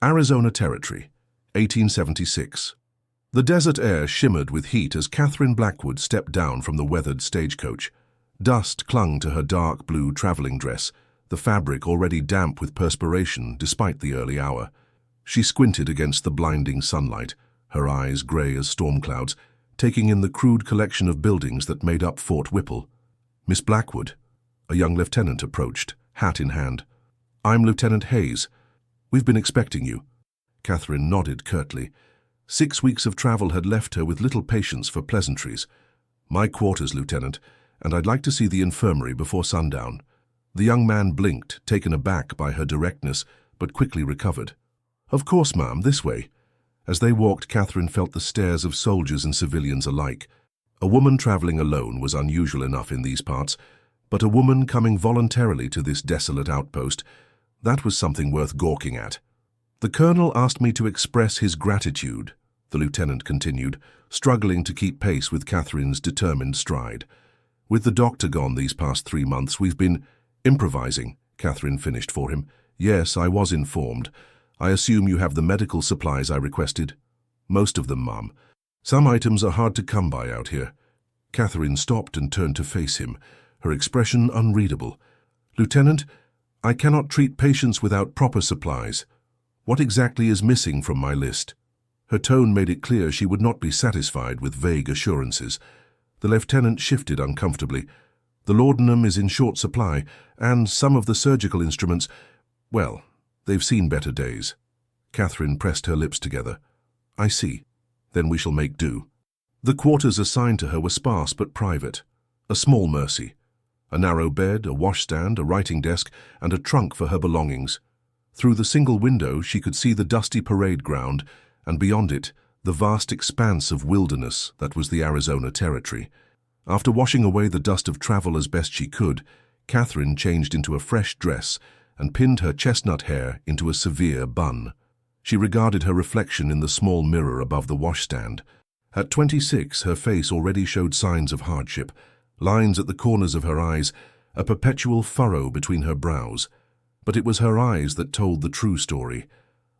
Arizona Territory, 1876. The desert air shimmered with heat as Catherine Blackwood stepped down from the weathered stagecoach. Dust clung to her dark blue traveling dress, the fabric already damp with perspiration despite the early hour. She squinted against the blinding sunlight, her eyes grey as storm clouds, taking in the crude collection of buildings that made up Fort Whipple. "Miss Blackwood," a young lieutenant approached, hat in hand. "I'm Lieutenant Hayes. We've been expecting you." Catherine nodded curtly. 6 weeks of travel had left her with little patience for pleasantries. "My quarters, Lieutenant, and I'd like to see the infirmary before sundown." The young man blinked, taken aback by her directness, but quickly recovered. "Of course, ma'am, this way." As they walked, Catherine felt the stares of soldiers and civilians alike. A woman traveling alone was unusual enough in these parts, but a woman coming voluntarily to this desolate outpost, that was something worth gawking at. "The colonel asked me to express his gratitude," the lieutenant continued, struggling to keep pace with Catherine's determined stride. "With the doctor gone these past 3 months, we've been improvising," Catherine finished for him. "Yes, I was informed. I assume you have the medical supplies I requested?" "Most of them, ma'am. Some items are hard to come by out here." Catherine stopped and turned to face him, her expression unreadable. "Lieutenant, I cannot treat patients without proper supplies. What exactly is missing from my list?" Her tone made it clear she would not be satisfied with vague assurances. The lieutenant shifted uncomfortably. "The laudanum is in short supply, and some of the surgical instruments, well, they've seen better days." Catherine pressed her lips together. "I see. Then we shall make do." The quarters assigned to her were sparse but private. A small mercy. A narrow bed, a washstand, a writing desk, and a trunk for her belongings. Through the single window she could see the dusty parade ground, and beyond it, the vast expanse of wilderness that was the Arizona Territory. After washing away the dust of travel as best she could, Catherine changed into a fresh dress and pinned her chestnut hair into a severe bun. She regarded her reflection in the small mirror above the washstand. At 26, her face already showed signs of hardship, lines at the corners of her eyes, a perpetual furrow between her brows. But it was her eyes that told the true story,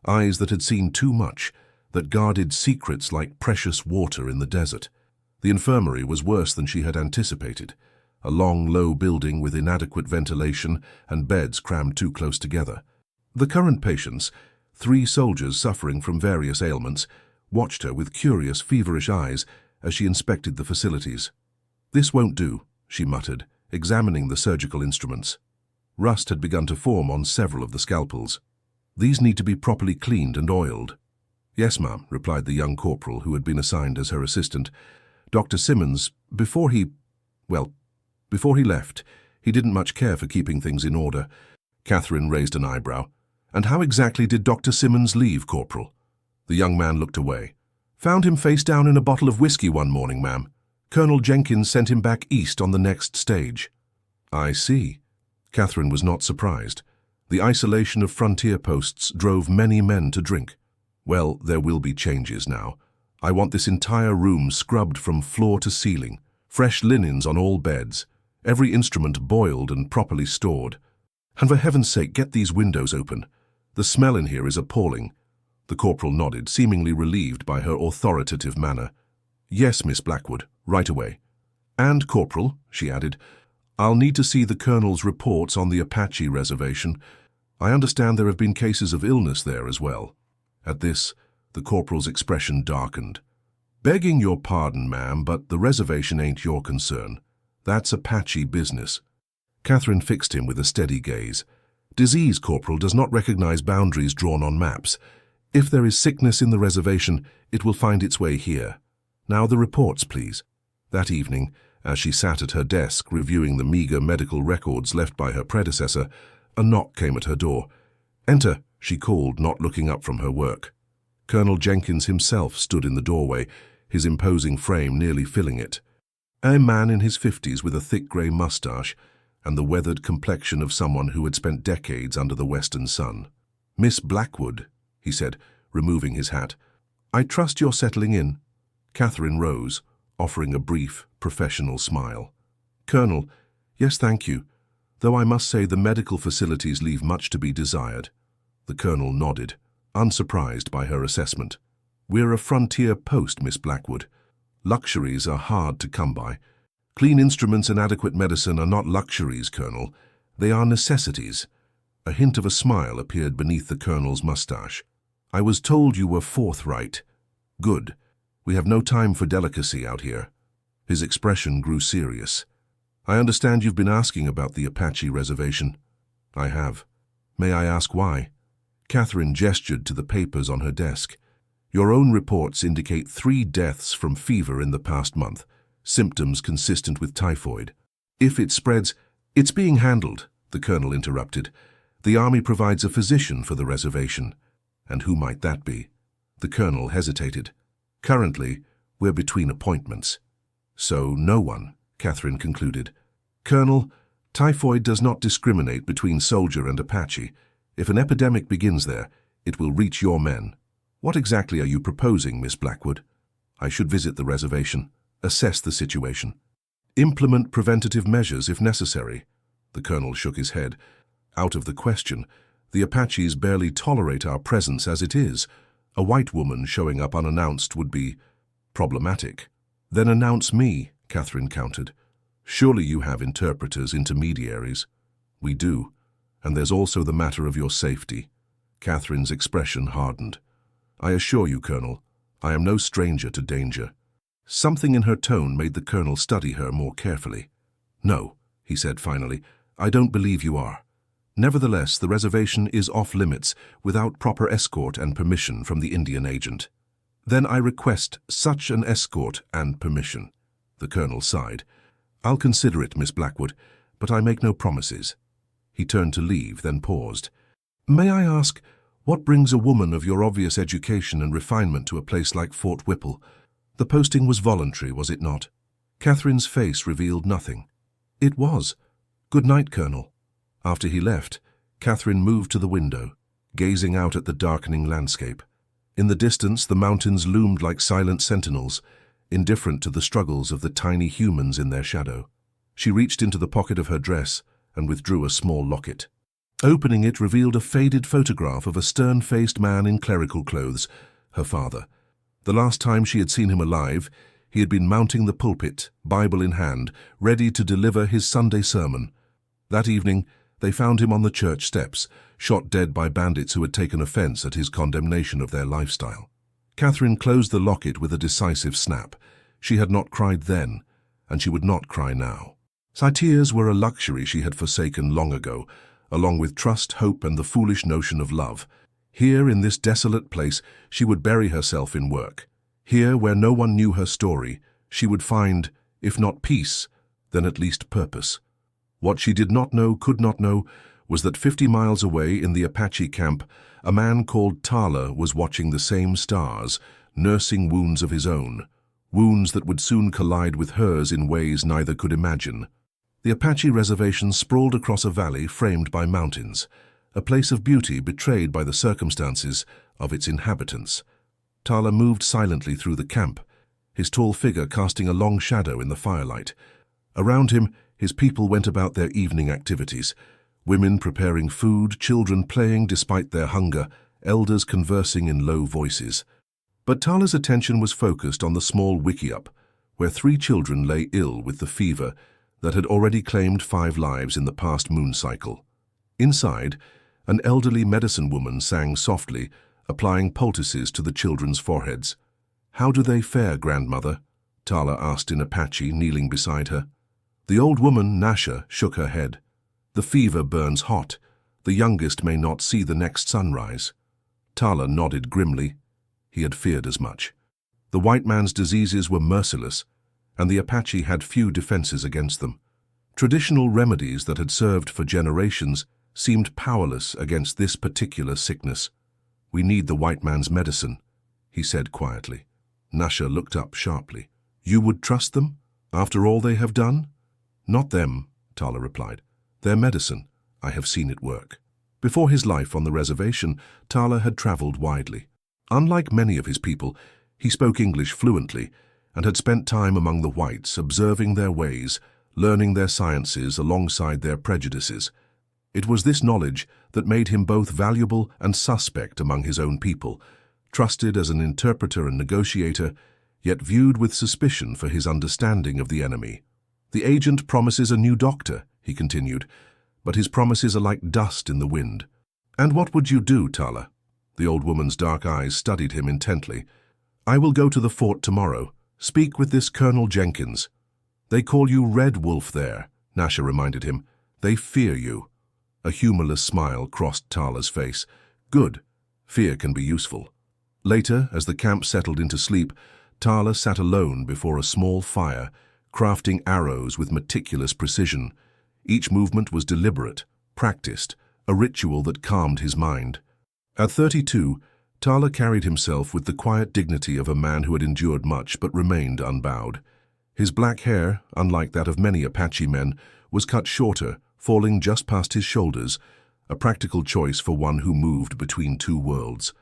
eyes that had seen too much, that guarded secrets like precious water in the desert. The infirmary was worse than she had anticipated, a long, low building with inadequate ventilation and beds crammed too close together. The current patients, 3 soldiers suffering from various ailments, watched her with curious, feverish eyes as she inspected the facilities. "This won't do," she muttered, examining the surgical instruments. Rust had begun to form on several of the scalpels. "These need to be properly cleaned and oiled." "Yes, ma'am," replied the young corporal who had been assigned as her assistant. "Dr. Simmons, before he left, he didn't much care for keeping things in order." Catherine raised an eyebrow. "And how exactly did Dr. Simmons leave, Corporal?" The young man looked away. "Found him face down in a bottle of whiskey one morning, ma'am. Colonel Jenkins sent him back east on the next stage." "I see." Catherine was not surprised. The isolation of frontier posts drove many men to drink. "Well, there will be changes now. I want this entire room scrubbed from floor to ceiling, fresh linens on all beds, every instrument boiled and properly stored. And for heaven's sake, get these windows open. The smell in here is appalling." The corporal nodded, seemingly relieved by her authoritative manner. "Yes, Miss Blackwood, right away. And, Corporal," she added, "I'll need to see the colonel's reports on the Apache reservation. I understand there have been cases of illness there as well." At this, the corporal's expression darkened. "Begging your pardon, ma'am, but the reservation ain't your concern. That's Apache business." Catherine fixed him with a steady gaze. "Disease, Corporal, does not recognize boundaries drawn on maps. If there is sickness in the reservation, it will find its way here. Now the reports, please." That evening, as she sat at her desk reviewing the meager medical records left by her predecessor, a knock came at her door. "Enter," she called, not looking up from her work. Colonel Jenkins himself stood in the doorway, his imposing frame nearly filling it. A man in his 50s with a thick grey mustache and the weathered complexion of someone who had spent decades under the western sun. "Miss Blackwood," he said, removing his hat. "I trust you're settling in." Catherine rose, offering a brief, professional smile. "Colonel, yes, thank you, though I must say the medical facilities leave much to be desired." The colonel nodded. unsurprised by her assessment. "We're a frontier post, Miss Blackwood. Luxuries are hard to come by. Clean instruments and adequate medicine are not luxuries, Colonel. They are necessities." A hint of a smile appeared beneath the Colonel's mustache. "I was told you were forthright. Good. We have no time for delicacy out here." His expression grew serious. "I understand you've been asking about the Apache reservation." "I have. May I ask why?" Catherine gestured to the papers on her desk. "Your own reports indicate 3 deaths from fever in the past month, symptoms consistent with typhoid. If it spreads—" "It's being handled," the Colonel interrupted. "The Army provides a physician for the reservation." "And who might that be?" The Colonel hesitated. "Currently, we're between appointments." "So no one," Catherine concluded. "Colonel, typhoid does not discriminate between soldier and Apache. If an epidemic begins there, it will reach your men. What exactly are you proposing, Miss Blackwood?" "I should visit the reservation, assess the situation. Implement preventative measures if necessary." The Colonel shook his head. "Out of the question. The Apaches barely tolerate our presence as it is. A white woman showing up unannounced would be problematic." "Then announce me," Catherine countered. "Surely you have interpreters, intermediaries." "We do. And there's also the matter of your safety." Catherine's expression hardened. "I assure you, Colonel, I am no stranger to danger." Something in her tone made the Colonel study her more carefully. "No," he said finally, "I don't believe you are. Nevertheless, the reservation is off-limits without proper escort and permission from the Indian agent." "Then I request such an escort and permission." The Colonel sighed. "I'll consider it, Miss Blackwood, but I make no promises." He turned to leave, then paused. "May I ask, what brings a woman of your obvious education and refinement to a place like Fort Whipple? The posting was voluntary, was it not?" Catherine's face revealed nothing. "It was. Good night, Colonel." After he left, Catherine moved to the window, gazing out at the darkening landscape. In the distance, the mountains loomed like silent sentinels, indifferent to the struggles of the tiny humans in their shadow. She reached into the pocket of her dress and withdrew a small locket. Opening it revealed a faded photograph of a stern-faced man in clerical clothes, her father. The last time she had seen him alive, he had been mounting the pulpit, Bible in hand, ready to deliver his Sunday sermon. That evening, they found him on the church steps, shot dead by bandits who had taken offense at his condemnation of their lifestyle. Catherine closed the locket with a decisive snap. She had not cried then, and she would not cry now. Tears were a luxury she had forsaken long ago, along with trust, hope, and the foolish notion of love. Here, in this desolate place, she would bury herself in work. Here, where no one knew her story, she would find, if not peace, then at least purpose. What she did not know, could not know, was that 50 miles away in the Apache camp, a man called Tala was watching the same stars, nursing wounds of his own, wounds that would soon collide with hers in ways neither could imagine. The Apache reservation sprawled across a valley framed by mountains, a place of beauty betrayed by the circumstances of its inhabitants. Tala moved silently through the camp, his tall figure casting a long shadow in the firelight. Around him, his people went about their evening activities, women preparing food, children playing despite their hunger, elders conversing in low voices. But Tala's attention was focused on the small wickiup, where 3 children lay ill with the fever that had already claimed 5 lives in the past moon cycle. Inside, an elderly medicine woman sang softly, applying poultices to the children's foreheads. "How do they fare, grandmother?" Tala asked in Apache, kneeling beside her. The old woman, Nasha, shook her head. "The fever burns hot. The youngest may not see the next sunrise." Tala nodded grimly. He had feared as much. The white man's diseases were merciless, and the Apache had few defenses against them. Traditional remedies that had served for generations seemed powerless against this particular sickness. "We need the white man's medicine," he said quietly. Nasha looked up sharply. "You would trust them, after all they have done?" "Not them," Tala replied. "Their medicine. I have seen it work." Before his life on the reservation, Tala had traveled widely. Unlike many of his people, he spoke English fluently and had spent time among the whites, observing their ways, learning their sciences alongside their prejudices. It was this knowledge that made him both valuable and suspect among his own people, trusted as an interpreter and negotiator, yet viewed with suspicion for his understanding of the enemy. "The agent promises a new doctor," he continued, "but his promises are like dust in the wind." "And what would you do, Tala?" The old woman's dark eyes studied him intently. "I will go to the fort tomorrow. Speak with this Colonel Jenkins." "They call you Red Wolf there," Nasha reminded him. "They fear you." A humorless smile crossed Tala's face. "Good. Fear can be useful." Later, as the camp settled into sleep, Tala sat alone before a small fire, crafting arrows with meticulous precision. Each movement was deliberate, practiced, a ritual that calmed his mind. At 32, Tala carried himself with the quiet dignity of a man who had endured much but remained unbowed. His black hair, unlike that of many Apache men, was cut shorter, falling just past his shoulders, a practical choice for one who moved between two worlds.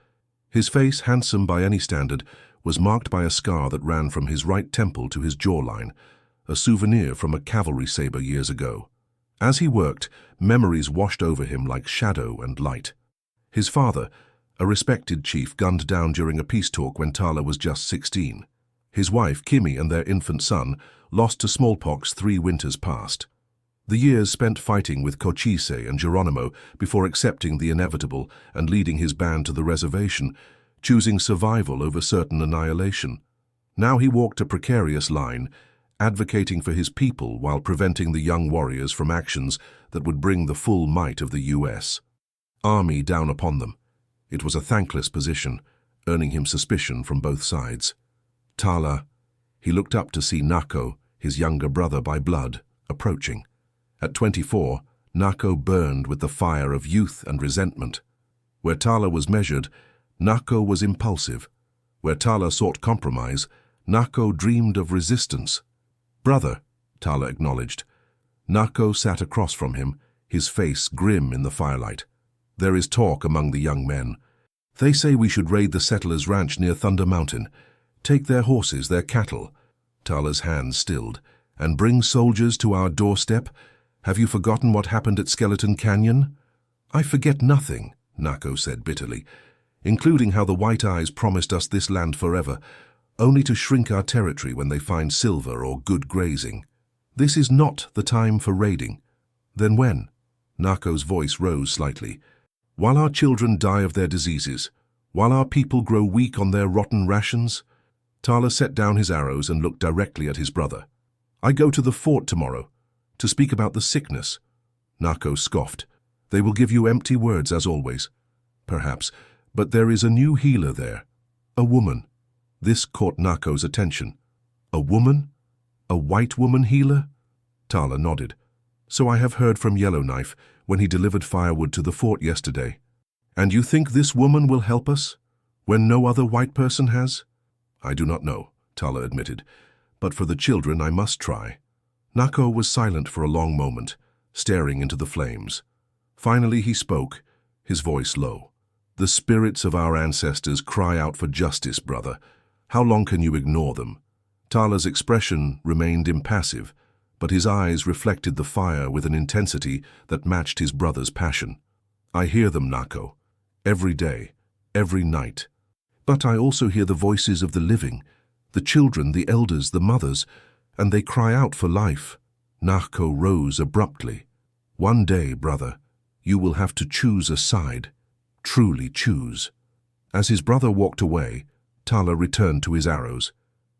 His face, handsome by any standard, was marked by a scar that ran from his right temple to his jawline, a souvenir from a cavalry saber years ago. As he worked, memories washed over him like shadow and light. His father, a respected chief, gunned down during a peace talk when Tala was just 16. His wife, Kimi, and their infant son lost to smallpox 3 winters past. The years spent fighting with Cochise and Geronimo before accepting the inevitable and leading his band to the reservation, choosing survival over certain annihilation. Now he walked a precarious line, advocating for his people while preventing the young warriors from actions that would bring the full might of the U.S. Army down upon them. It was a thankless position, earning him suspicion from both sides. Tala. He looked up to see Nako, his younger brother by blood, approaching. At 24, Nako burned with the fire of youth and resentment. Where Tala was measured, Nako was impulsive. Where Tala sought compromise, Nako dreamed of resistance. "Brother," Tala acknowledged. Nako sat across from him, his face grim in the firelight. "There is talk among the young men. They say we should raid the settlers' ranch near Thunder Mountain, take their horses, their cattle." Tala's hand stilled. "And bring soldiers to our doorstep? Have you forgotten what happened at Skeleton Canyon?" "I forget nothing," Nako said bitterly, "including how the White Eyes promised us this land forever, only to shrink our territory when they find silver or good grazing. This is not the time for raiding." "Then when?" Nako's voice rose slightly. "While our children die of their diseases, while our people grow weak on their rotten rations." Tala set down his arrows and looked directly at his brother. "I go to the fort tomorrow, to speak about the sickness." Nako scoffed. "They will give you empty words as always." "Perhaps, but there is a new healer there. A woman." This caught Nako's attention. "A woman? A white woman healer?" Tala nodded. "So I have heard from Yellowknife when he delivered firewood to the fort yesterday." "And you think this woman will help us, when no other white person has?" "I do not know," Tala admitted, "but for the children I must try." Nako was silent for a long moment, staring into the flames. Finally he spoke, his voice low. "The spirits of our ancestors cry out for justice, brother. How long can you ignore them?" Tala's expression remained impassive, but his eyes reflected the fire with an intensity that matched his brother's passion. "I hear them, Nako, every day, every night. But I also hear the voices of the living, the children, the elders, the mothers, and they cry out for life." Nako rose abruptly. "One day, brother, you will have to choose a side, truly choose." As his brother walked away, Tala returned to his arrows,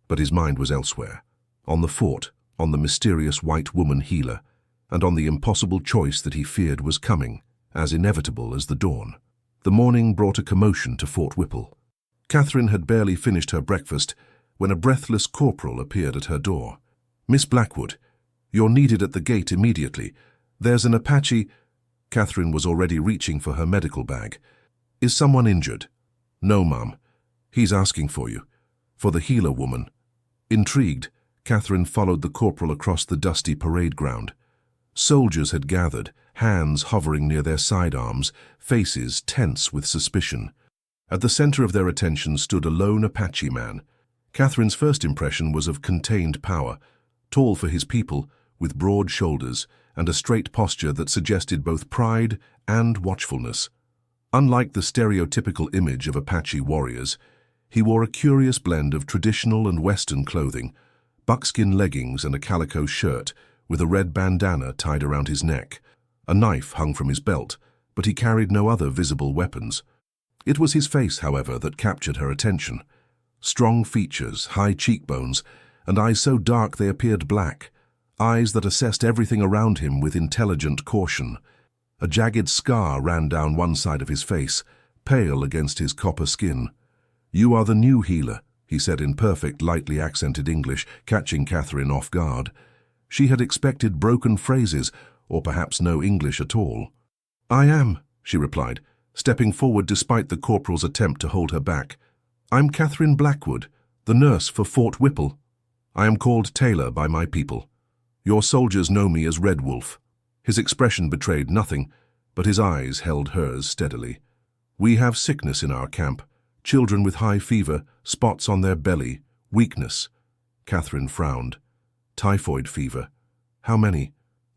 but his mind was elsewhere, on the fort, on the mysterious white woman healer, and on the impossible choice that he feared was coming, as inevitable as the dawn. The morning brought a commotion to Fort Whipple. Catherine had barely finished her breakfast when a breathless corporal appeared at her door. "Miss Blackwood, you're needed at the gate immediately. There's an Apache—" Catherine was already reaching for her medical bag. "Is someone injured?" "No, ma'am. He's asking for you. For the healer woman." Intrigued, Catherine followed the corporal across the dusty parade ground. Soldiers had gathered, hands hovering near their sidearms, faces tense with suspicion. At the center of their attention stood a lone Apache man. Catherine's first impression was of contained power, tall for his people, with broad shoulders and a straight posture that suggested both pride and watchfulness. Unlike the stereotypical image of Apache warriors, he wore a curious blend of traditional and Western clothing, buckskin leggings and a calico shirt with a red bandana tied around his neck. A knife hung from his belt, but he carried no other visible weapons. It was his face, however, that captured her attention. Strong features, high cheekbones, and eyes so dark they appeared black, eyes that assessed everything around him with intelligent caution. A jagged scar ran down one side of his face, pale against his copper skin. "You are the new healer," he said in perfect, lightly accented English, catching Catherine off guard. She had expected broken phrases, or perhaps no English at all. "I am," she replied, stepping forward despite the corporal's attempt to hold her back. "I'm Catherine Blackwood, the nurse for Fort Whipple. I am called Tala by my people. Your soldiers know me as Red Wolf." His expression betrayed nothing, but his eyes held hers steadily. "We have sickness in our camp, children with high fever, spots on their belly, weakness." Catherine frowned. "Typhoid fever. How many?"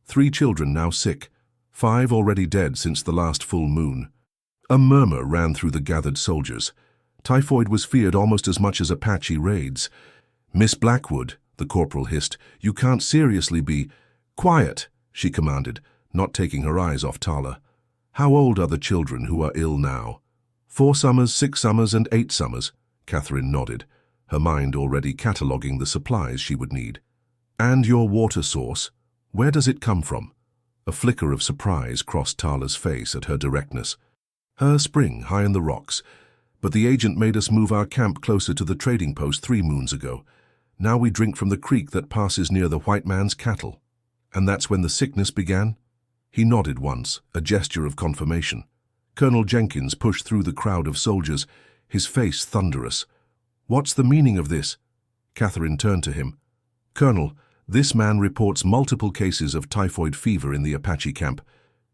"3 children now sick, 5 already dead since the last full moon." A murmur ran through the gathered soldiers. Typhoid was feared almost as much as Apache raids. "Miss Blackwood," the corporal hissed, "you can't seriously be—" "Quiet," she commanded, not taking her eyes off Tala. "How old are the children who are ill now?" 4 summers, 6 summers, and 8 summers, Catherine nodded, her mind already cataloguing the supplies she would need. "And your water source, where does it come from?" A flicker of surprise crossed Tala's face at her directness. "Her spring, high in the rocks. But the agent made us move our camp closer to the trading post 3 moons ago. Now we drink from the creek that passes near the white man's cattle." "And that's when the sickness began?" He nodded once, a gesture of confirmation. Colonel Jenkins pushed through the crowd of soldiers, his face thunderous. "What's the meaning of this?" Catherine turned to him. "Colonel, this man reports multiple cases of typhoid fever in the Apache camp.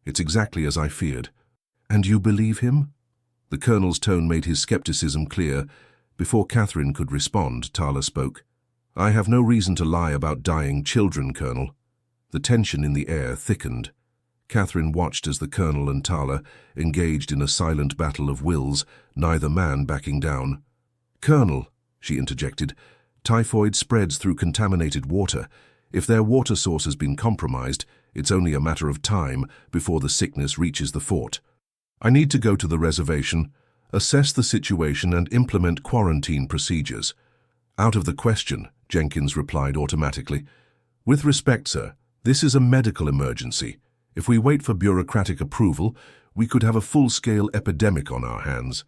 It's exactly as I feared." "And you believe him?" The colonel's tone made his skepticism clear. Before Catherine could respond, Tala spoke. "I have no reason to lie about dying children, Colonel." The tension in the air thickened. Catherine watched as the colonel and Tala engaged in a silent battle of wills, neither man backing down. "Colonel," she interjected, "typhoid spreads through contaminated water. If their water source has been compromised, it's only a matter of time before the sickness reaches the fort. I need to go to the reservation, assess the situation and implement quarantine procedures." "Out of the question," Jenkins replied automatically. "With respect, sir, this is a medical emergency. If we wait for bureaucratic approval, we could have a full-scale epidemic on our hands."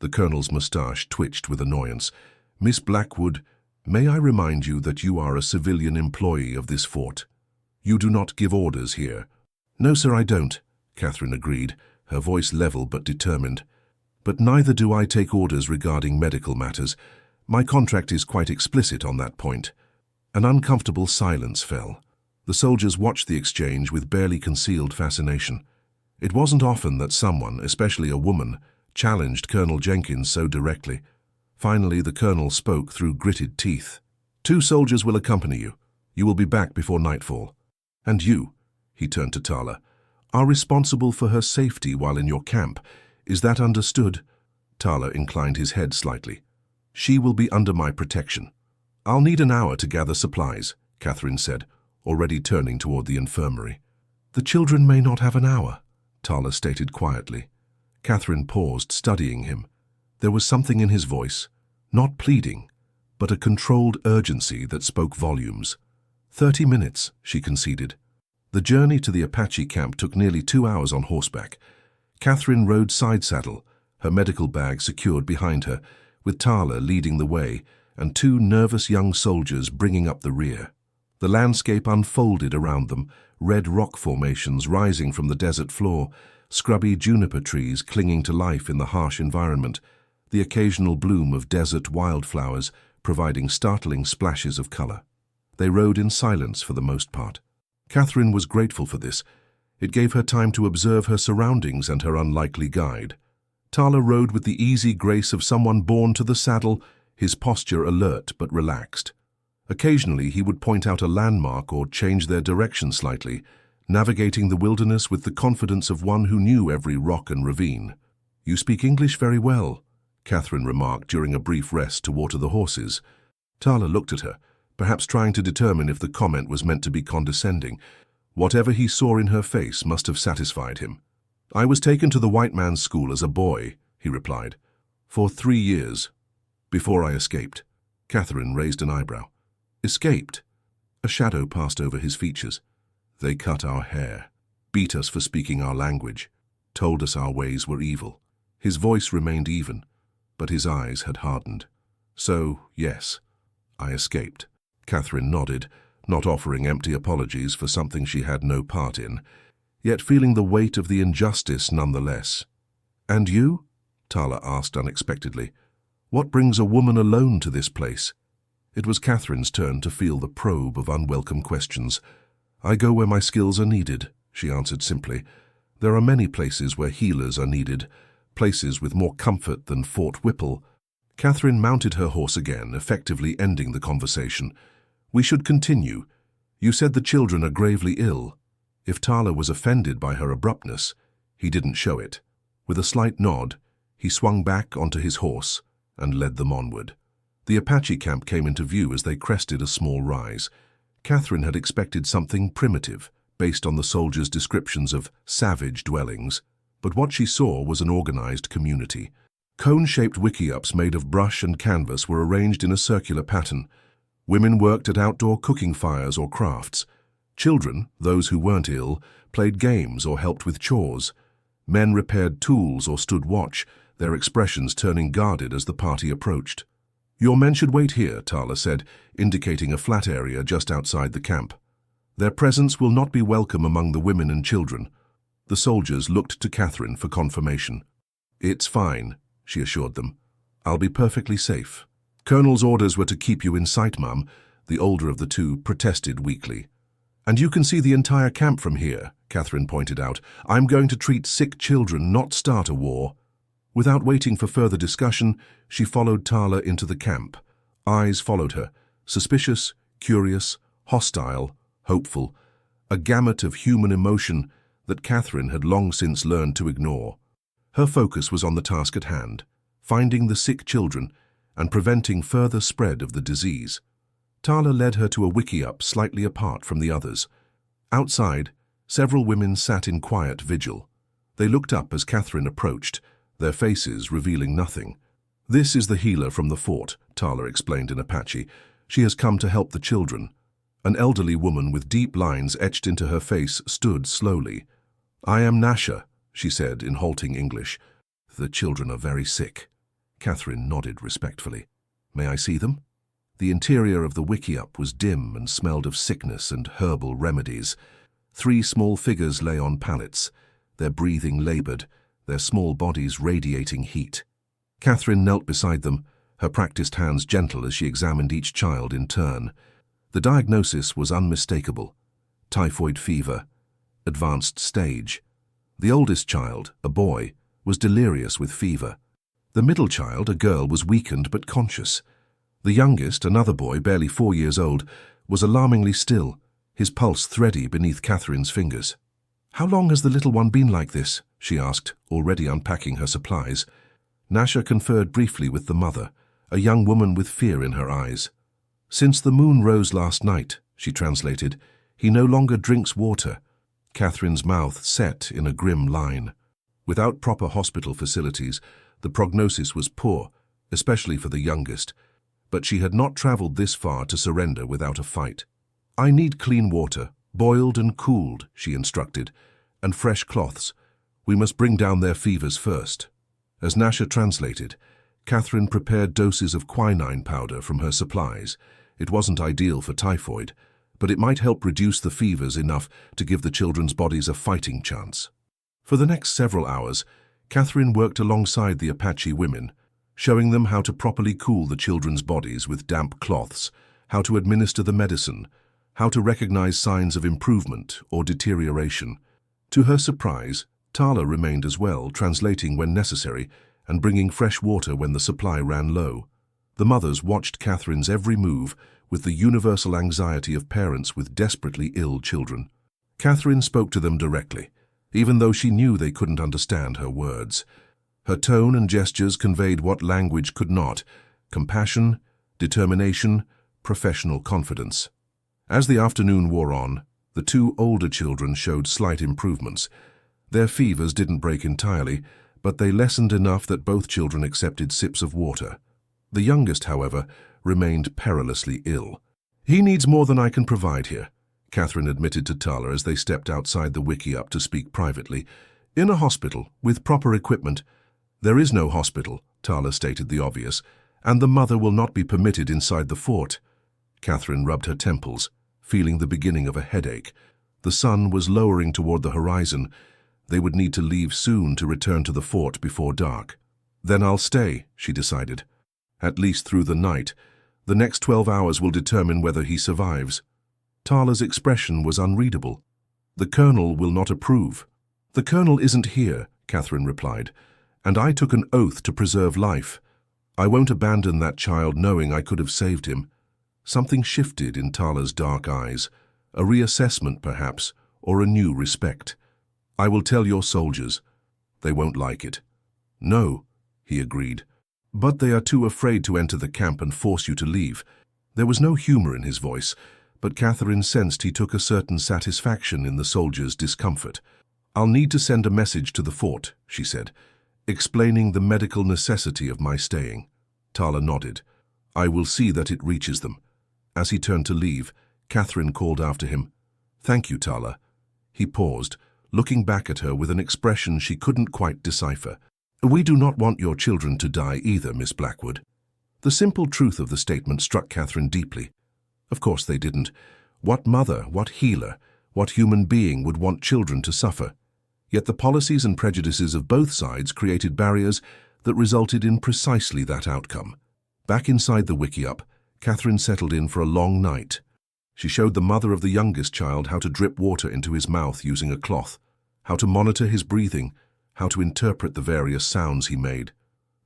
The colonel's moustache twitched with annoyance. "Miss Blackwood, may I remind you that you are a civilian employee of this fort? You do not give orders here." "No, sir, I don't," Catherine agreed, her voice level but determined. "But neither do I take orders regarding medical matters. My contract is quite explicit on that point." An uncomfortable silence fell. The soldiers watched the exchange with barely concealed fascination. It wasn't often that someone, especially a woman, challenged Colonel Jenkins so directly. Finally, the colonel spoke through gritted teeth. "2 soldiers will accompany you. You will be back before nightfall. And you," he turned to Tala, "are responsible for her safety while in your camp. Is that understood?" Tala inclined his head slightly. "She will be under my protection." "I'll need an hour to gather supplies," Catherine said, already turning toward the infirmary. "The children may not have an hour," Tala stated quietly. Catherine paused, studying him. There was something in his voice, not pleading, but a controlled urgency that spoke volumes. 30 minutes, she conceded. The journey to the Apache camp took nearly 2 hours on horseback. Catherine rode side saddle, her medical bag secured behind her, with Tala leading the way and 2 nervous young soldiers bringing up the rear. The landscape unfolded around them, red rock formations rising from the desert floor, scrubby juniper trees clinging to life in the harsh environment, the occasional bloom of desert wildflowers providing startling splashes of color. They rode in silence for the most part. Catherine was grateful for this. It gave her time to observe her surroundings and her unlikely guide. Tala rode with the easy grace of someone born to the saddle, his posture alert but relaxed. Occasionally he would point out a landmark or change their direction slightly, navigating the wilderness with the confidence of one who knew every rock and ravine. "You speak English very well," Catherine remarked during a brief rest to water the horses. Tala looked at her, perhaps trying to determine if the comment was meant to be condescending. Whatever he saw in her face must have satisfied him. "I was taken to the white man's school as a boy," he replied. "For 3 years. Before I escaped." Catherine raised an eyebrow. "Escaped?" A shadow passed over his features. "They cut our hair, beat us for speaking our language, told us our ways were evil." His voice remained even, but his eyes had hardened. "So, yes, I escaped." Catherine nodded, not offering empty apologies for something she had no part in, yet feeling the weight of the injustice nonetheless. "And you?" Tala asked unexpectedly. "What brings a woman alone to this place?" It was Catherine's turn to feel the probe of unwelcome questions. "I go where my skills are needed," she answered simply. "There are many places where healers are needed, places with more comfort than Fort Whipple." Catherine mounted her horse again, effectively ending the conversation. "We should continue. You said the children are gravely ill." If Tala was offended by her abruptness, he didn't show it. With a slight nod, he swung back onto his horse and led them onward. The Apache camp came into view as they crested a small rise. Catherine had expected something primitive, based on the soldiers' descriptions of savage dwellings, but what she saw was an organized community. Cone-shaped wickiups made of brush and canvas were arranged in a circular pattern. Women worked at outdoor cooking fires or crafts. Children, those who weren't ill, played games or helped with chores. Men repaired tools or stood watch, their expressions turning guarded as the party approached. "Your men should wait here," Tala said, indicating a flat area just outside the camp. "Their presence will not be welcome among the women and children." The soldiers looked to Catherine for confirmation. "It's fine," she assured them. "I'll be perfectly safe." "Colonel's orders were to keep you in sight, Mum," the older of the two protested weakly. "And you can see the entire camp from here," Catherine pointed out. "I'm going to treat sick children, not start a war." Without waiting for further discussion, she followed Tala into the camp. Eyes followed her, suspicious, curious, hostile, hopeful, a gamut of human emotion that Catherine had long since learned to ignore. Her focus was on the task at hand, finding the sick children and preventing further spread of the disease. Tala led her to a wickiup slightly apart from the others. Outside, several women sat in quiet vigil. They looked up as Catherine approached, their faces revealing nothing. "This is the healer from the fort," Tala explained in Apache. "She has come to help the children." An elderly woman with deep lines etched into her face stood slowly. "I am Nasha," she said in halting English. "The children are very sick." Catherine nodded respectfully. "May I see them?" The interior of the wickiup was dim and smelled of sickness and herbal remedies. 3 small figures lay on pallets, their breathing labored, their small bodies radiating heat. Catherine knelt beside them, her practiced hands gentle as she examined each child in turn. The diagnosis was unmistakable: typhoid fever, advanced stage. The oldest child, a boy, was delirious with fever. The middle child, a girl, was weakened but conscious. The youngest, another boy, barely 4 years old, was alarmingly still, his pulse thready beneath Catherine's fingers. "How long has the little one been like this?" she asked, already unpacking her supplies. Nasha conferred briefly with the mother, a young woman with fear in her eyes. "Since the moon rose last night," she translated. "He no longer drinks water." Catherine's mouth set in a grim line. Without proper hospital facilities, the prognosis was poor, especially for the youngest, but she had not traveled this far to surrender without a fight. "I need clean water, boiled and cooled," she instructed, "and fresh cloths. We must bring down their fevers first." As Nasha translated, Catherine prepared doses of quinine powder from her supplies. It wasn't ideal for typhoid, but it might help reduce the fevers enough to give the children's bodies a fighting chance. For the next several hours, Catherine worked alongside the Apache women, showing them how to properly cool the children's bodies with damp cloths, how to administer the medicine, how to recognize signs of improvement or deterioration. To her surprise, Tala remained as well, translating when necessary and bringing fresh water when the supply ran low. The mothers watched Catherine's every move with the universal anxiety of parents with desperately ill children. Catherine spoke to them directly, even though she knew they couldn't understand her words. Her tone and gestures conveyed what language could not: compassion, determination, professional confidence. As the afternoon wore on, the two older children showed slight improvements. Their fevers didn't break entirely, but they lessened enough that both children accepted sips of water. The youngest, however, remained perilously ill. "He needs more than I can provide here," Catherine admitted to Tala as they stepped outside the wiki-up to speak privately. "In a hospital, with proper equipment." "There is no hospital," Tala stated the obvious, "and the mother will not be permitted inside the fort." Catherine rubbed her temples, feeling the beginning of a headache. The sun was lowering toward the horizon. They would need to leave soon to return to the fort before dark. "Then I'll stay," she decided. "At least through the night. The next 12 hours will determine whether he survives." Tala's expression was unreadable. "The colonel will not approve." "The colonel isn't here," Catherine replied, "and I took an oath to preserve life. I won't abandon that child knowing I could have saved him." Something shifted in Tala's dark eyes, a reassessment perhaps, or a new respect. "I will tell your soldiers. They won't like it." "No," he agreed, "but they are too afraid to enter the camp and force you to leave." There was no humor in his voice, but Catherine sensed he took a certain satisfaction in the soldiers' discomfort. "I'll need to send a message to the fort," she said, "explaining the medical necessity of my staying." Tala nodded. "I will see that it reaches them." As he turned to leave, Catherine called after him, "Thank you, Tala." He paused, looking back at her with an expression she couldn't quite decipher. "We do not want your children to die either, Miss Blackwood." The simple truth of the statement struck Catherine deeply. Of course they didn't. What mother, what healer, what human being would want children to suffer? Yet the policies and prejudices of both sides created barriers that resulted in precisely that outcome. Back inside the wiki-up, Catherine settled in for a long night. She showed the mother of the youngest child how to drip water into his mouth using a cloth, how to monitor his breathing, how to interpret the various sounds he made.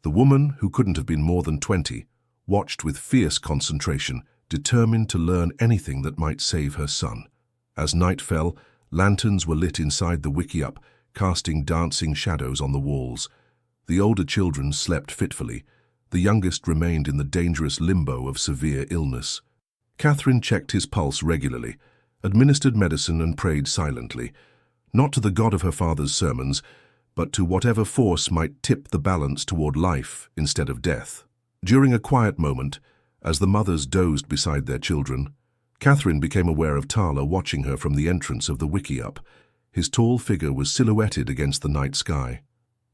The woman, who couldn't have been more than 20, watched with fierce concentration, determined to learn anything that might save her son. As night fell, lanterns were lit inside the wiki-up, casting dancing shadows on the walls. The older children slept fitfully. The youngest remained in the dangerous limbo of severe illness. Catherine checked his pulse regularly, administered medicine and prayed silently, not to the God of her father's sermons, but to whatever force might tip the balance toward life instead of death. During a quiet moment, as the mothers dozed beside their children, Catherine became aware of Tala watching her from the entrance of the wiki-up. His tall figure was silhouetted against the night sky.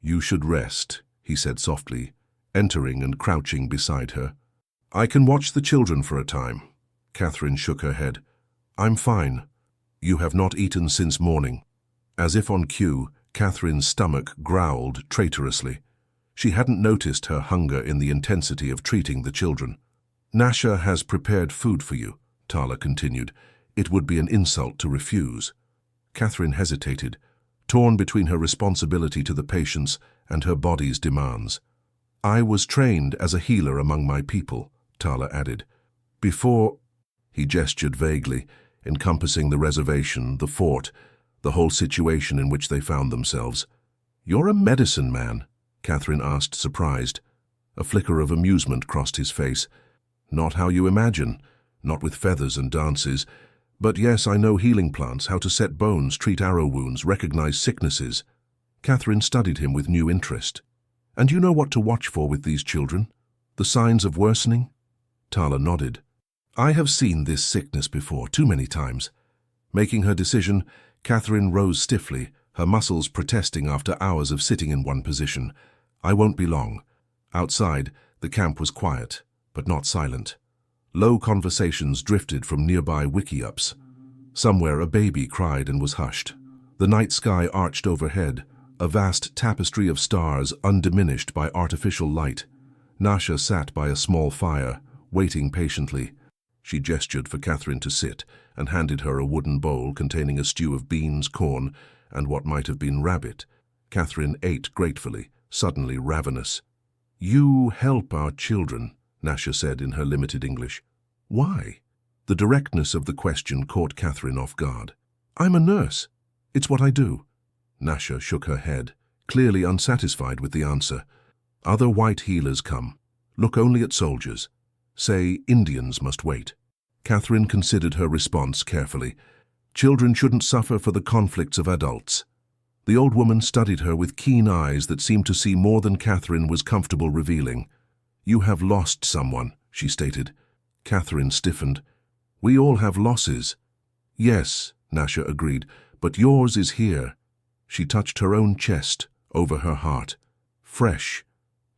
"You should rest," he said softly, entering and crouching beside her. "I can watch the children for a time." Catherine shook her head. "I'm fine." "You have not eaten since morning." As if on cue, Catherine's stomach growled traitorously. She hadn't noticed her hunger in the intensity of treating the children. "Nasha has prepared food for you," Tala continued. "It would be an insult to refuse." Catherine hesitated, torn between her responsibility to the patients and her body's demands. "I was trained as a healer among my people," Tala added. "Before—" He gestured vaguely, encompassing the reservation, the fort, the whole situation in which they found themselves. "You're a medicine man?" Catherine asked, surprised. A flicker of amusement crossed his face. "Not how you imagine, not with feathers and dances. But yes, I know healing plants, how to set bones, treat arrow wounds, recognize sicknesses." Catherine studied him with new interest. "And you know what to watch for with these children? The signs of worsening?" Tala nodded. "I have seen this sickness before, too many times." Making her decision, Catherine rose stiffly, her muscles protesting after hours of sitting in one position. "I won't be long." Outside, the camp was quiet, but not silent. Low conversations drifted from nearby wiki-ups. Somewhere a baby cried and was hushed. The night sky arched overhead, a vast tapestry of stars undiminished by artificial light. Nasha sat by a small fire, waiting patiently. She gestured for Catherine to sit and handed her a wooden bowl containing a stew of beans, corn, and what might have been rabbit. Catherine ate gratefully, suddenly ravenous. "You help our children," Nasha said in her limited English. Why? The directness of the question caught Catherine off guard. I'm a nurse. It's what I do. Nasha shook her head, clearly unsatisfied with the answer. Other white healers come. Look only at soldiers. Say Indians must wait. Catherine considered her response carefully. Children shouldn't suffer for the conflicts of adults. The old woman studied her with keen eyes that seemed to see more than Catherine was comfortable revealing. You have lost someone, she stated. Catherine stiffened. We all have losses. Yes, Nasha agreed, but yours is here. She touched her own chest, over her heart. Fresh,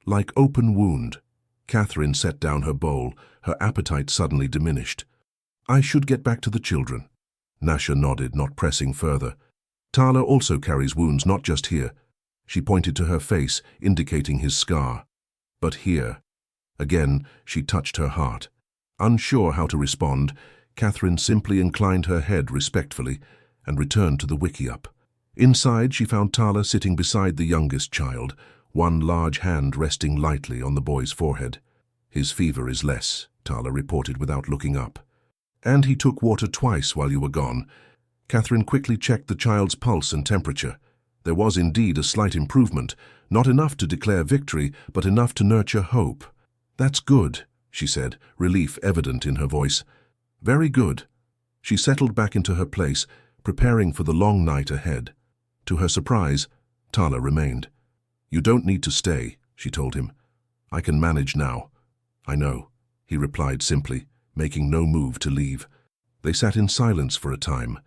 like open wound. Catherine set down her bowl, her appetite suddenly diminished. I should get back to the children. Nasha nodded, not pressing further. Tala also carries wounds, not just here. She pointed to her face, indicating his scar. But here. Again, she touched her heart. Unsure how to respond, Catherine simply inclined her head respectfully and returned to the wickiup. Inside, she found Tala sitting beside the youngest child, one large hand resting lightly on the boy's forehead. His fever is less, Tala reported without looking up. And he took water twice while you were gone. Catherine quickly checked the child's pulse and temperature. There was indeed a slight improvement, not enough to declare victory, but enough to nurture hope. That's good, she said, relief evident in her voice. Very good. She settled back into her place, preparing for the long night ahead. To her surprise, Tala remained. You don't need to stay, she told him. I can manage now. I know, he replied simply, making no move to leave. They sat in silence for a time,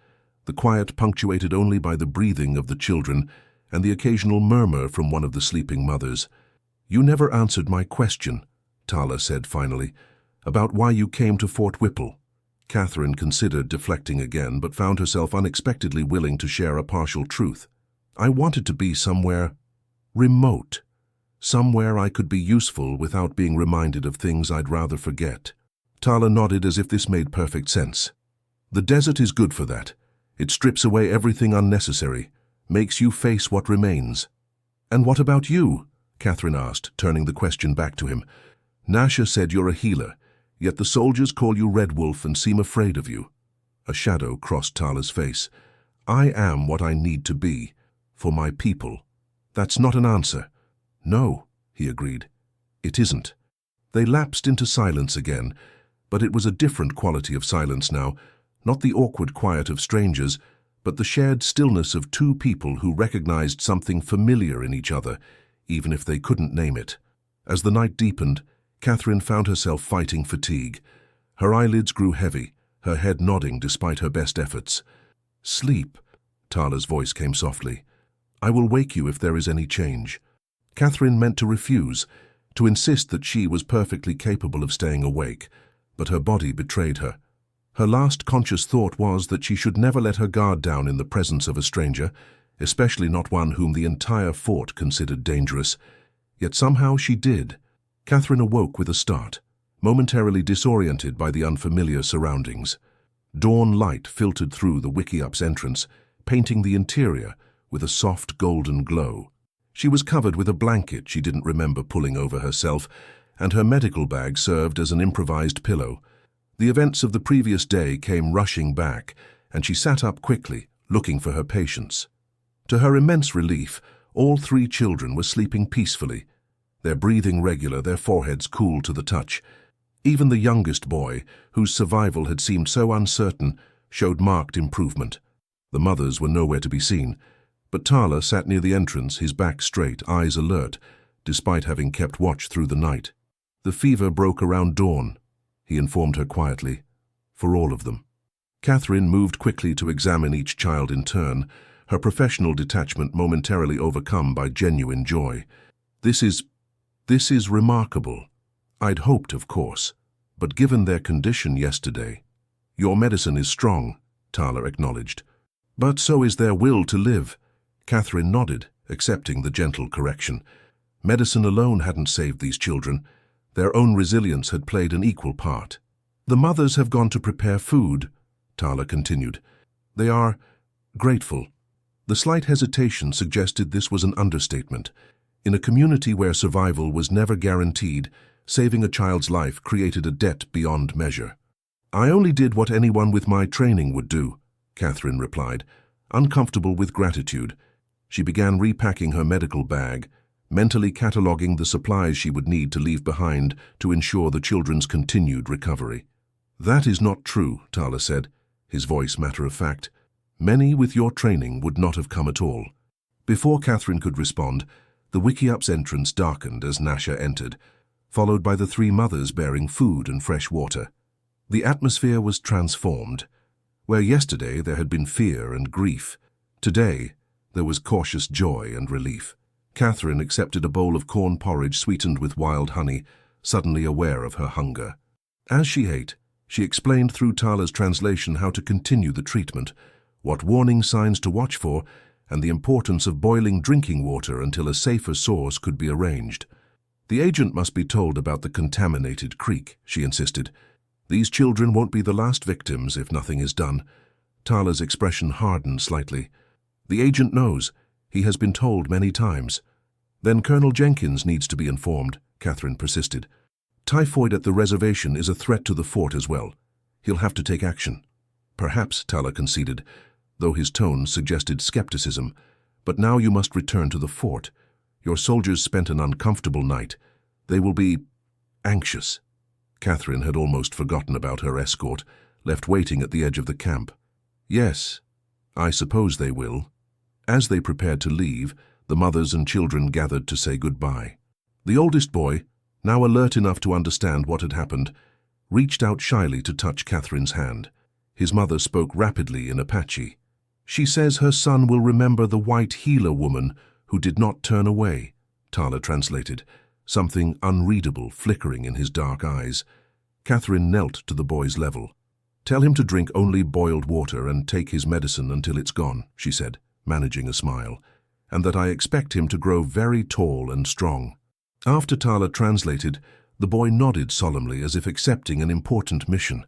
the quiet punctuated only by the breathing of the children and the occasional murmur from one of the sleeping mothers. You never answered my question, Tala said finally, about why you came to Fort Whipple. Catherine considered deflecting again, but found herself unexpectedly willing to share a partial truth. I wanted to be somewhere remote, somewhere I could be useful without being reminded of things I'd rather forget. Tala nodded as if this made perfect sense. The desert is good for that. It strips away everything unnecessary, makes you face what remains. And what about you? Catherine asked, turning the question back to him. Nasha said you're a healer, yet the soldiers call you Red Wolf and seem afraid of you. A shadow crossed Tala's face. I am what I need to be, for my people. That's not an answer. No, he agreed. It isn't. They lapsed into silence again, but it was a different quality of silence now, not the awkward quiet of strangers, but the shared stillness of two people who recognized something familiar in each other, even if they couldn't name it. As the night deepened, Catherine found herself fighting fatigue. Her eyelids grew heavy, her head nodding despite her best efforts. Sleep, Tala's voice came softly. I will wake you if there is any change. Catherine meant to refuse, to insist that she was perfectly capable of staying awake, but her body betrayed her. Her last conscious thought was that she should never let her guard down in the presence of a stranger, especially not one whom the entire fort considered dangerous. Yet somehow she did. Catherine awoke with a start, momentarily disoriented by the unfamiliar surroundings. Dawn light filtered through the wickiup's entrance, painting the interior with a soft golden glow. She was covered with a blanket she didn't remember pulling over herself, and her medical bag served as an improvised pillow. The events of the previous day came rushing back, and she sat up quickly, looking for her patients. To her immense relief, all three children were sleeping peacefully, their breathing regular, their foreheads cool to the touch. Even the youngest boy, whose survival had seemed so uncertain, showed marked improvement. The mothers were nowhere to be seen, but Tala sat near the entrance, his back straight, eyes alert, despite having kept watch through the night. The fever broke around dawn, he informed her quietly, for all of them. Catherine moved quickly to examine each child in turn, her professional detachment momentarily overcome by genuine joy. This is remarkable. I'd hoped, of course, but given their condition yesterday. Your medicine is strong, Tala acknowledged. But so is their will to live. Catherine nodded, accepting the gentle correction. Medicine alone hadn't saved these children. Their own resilience had played an equal part. The mothers have gone to prepare food, Tala continued. They are grateful. The slight hesitation suggested this was an understatement. In a community where survival was never guaranteed, saving a child's life created a debt beyond measure. "I only did what anyone with my training would do," Catherine replied, uncomfortable with gratitude. She began repacking her medical bag, mentally cataloguing the supplies she would need to leave behind to ensure the children's continued recovery. "That is not true," Tala said, his voice matter-of-fact. "Many with your training would not have come at all." Before Catherine could respond, the Wikiup's entrance darkened as Nasha entered, followed by the three mothers bearing food and fresh water. The atmosphere was transformed. Where yesterday there had been fear and grief, today there was cautious joy and relief. Catherine accepted a bowl of corn porridge sweetened with wild honey, suddenly aware of her hunger. As she ate, she explained through Tala's translation how to continue the treatment, what warning signs to watch for, and the importance of boiling drinking water until a safer source could be arranged. "The agent must be told about the contaminated creek," she insisted. "These children won't be the last victims if nothing is done." Tala's expression hardened slightly. "The agent knows. He has been told many times." "Then Colonel Jenkins needs to be informed," Catherine persisted. "Typhoid at the reservation is a threat to the fort as well. He'll have to take action." "Perhaps," Tala conceded, though his tone suggested skepticism. "But now you must return to the fort. Your soldiers spent an uncomfortable night. They will be anxious." Catherine had almost forgotten about her escort, left waiting at the edge of the camp. "Yes, I suppose they will." As they prepared to leave, the mothers and children gathered to say goodbye. The oldest boy, now alert enough to understand what had happened, reached out shyly to touch Catherine's hand. His mother spoke rapidly in Apache. "She says her son will remember the white healer woman who did not turn away," Tala translated, something unreadable flickering in his dark eyes. Catherine knelt to the boy's level. "Tell him to drink only boiled water and take his medicine until it's gone," she said, managing a smile, "and that I expect him to grow very tall and strong." After Tala translated, the boy nodded solemnly as if accepting an important mission.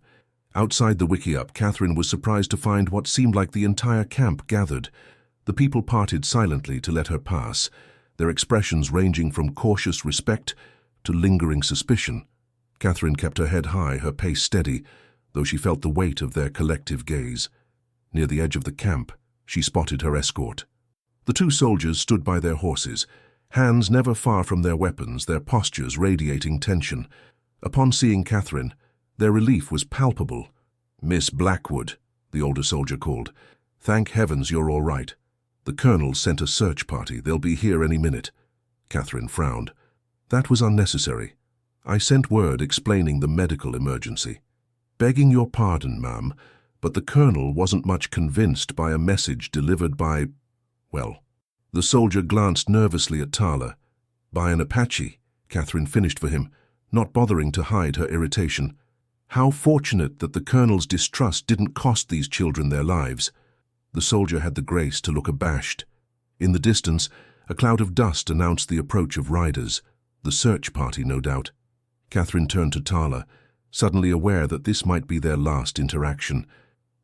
Outside the Wikiup, Catherine was surprised to find what seemed like the entire camp gathered. The people parted silently to let her pass, their expressions ranging from cautious respect to lingering suspicion. Catherine kept her head high, her pace steady, though she felt the weight of their collective gaze. Near the edge of the camp, she spotted her escort. The two soldiers stood by their horses, hands never far from their weapons, their postures radiating tension. Upon seeing Catherine, their relief was palpable. "Miss Blackwood," the older soldier called. "Thank heavens you're all right. The colonel sent a search party. They'll be here any minute." Catherine frowned. "That was unnecessary. I sent word explaining the medical emergency." "Begging your pardon, ma'am, but the colonel wasn't much convinced by a message delivered by, well..." The soldier glanced nervously at Tala. "By an Apache," Catherine finished for him, not bothering to hide her irritation. "How fortunate that the colonel's distrust didn't cost these children their lives." The soldier had the grace to look abashed. In the distance, a cloud of dust announced the approach of riders. The search party, no doubt. Catherine turned to Tala, suddenly aware that this might be their last interaction.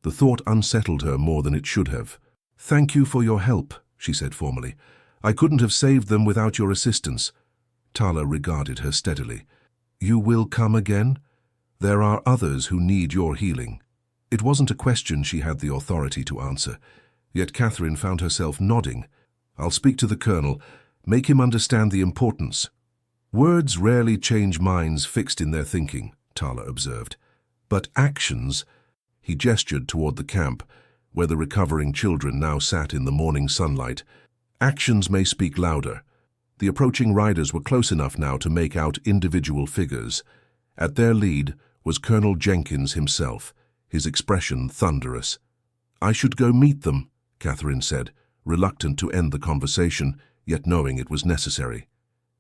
The thought unsettled her more than it should have. "Thank you for your help," she said formally. "I couldn't have saved them without your assistance." Tala regarded her steadily. "You will come again? There are others who need your healing." It wasn't a question she had the authority to answer, yet Catherine found herself nodding. "I'll speak to the colonel, make him understand the importance." "Words rarely change minds fixed in their thinking," Tala observed. "But actions..." He gestured toward the camp, where the recovering children now sat in the morning sunlight. "Actions may speak louder." The approaching riders were close enough now to make out individual figures. At their lead was Colonel Jenkins himself, his expression thunderous. "I should go meet them," Catherine said, reluctant to end the conversation, yet knowing it was necessary.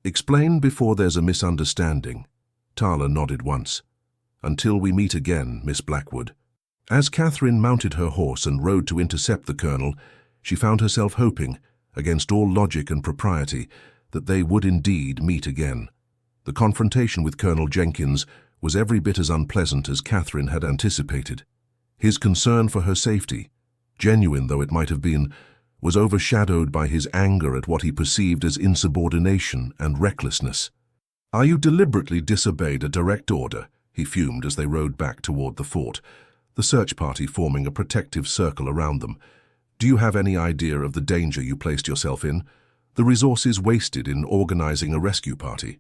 "Explain before there's a misunderstanding." Tala nodded once. "Until we meet again, Miss Blackwood." As Catherine mounted her horse and rode to intercept the colonel, she found herself hoping, against all logic and propriety, that they would indeed meet again. The confrontation with Colonel Jenkins was every bit as unpleasant as Catherine had anticipated. His concern for her safety, genuine though it might have been, was overshadowed by his anger at what he perceived as insubordination and recklessness. "Are you deliberately disobeyed a direct order?" he fumed as they rode back toward the fort, the search party forming a protective circle around them. Do you have any idea of the danger you placed yourself in? The resources wasted in organizing a rescue party?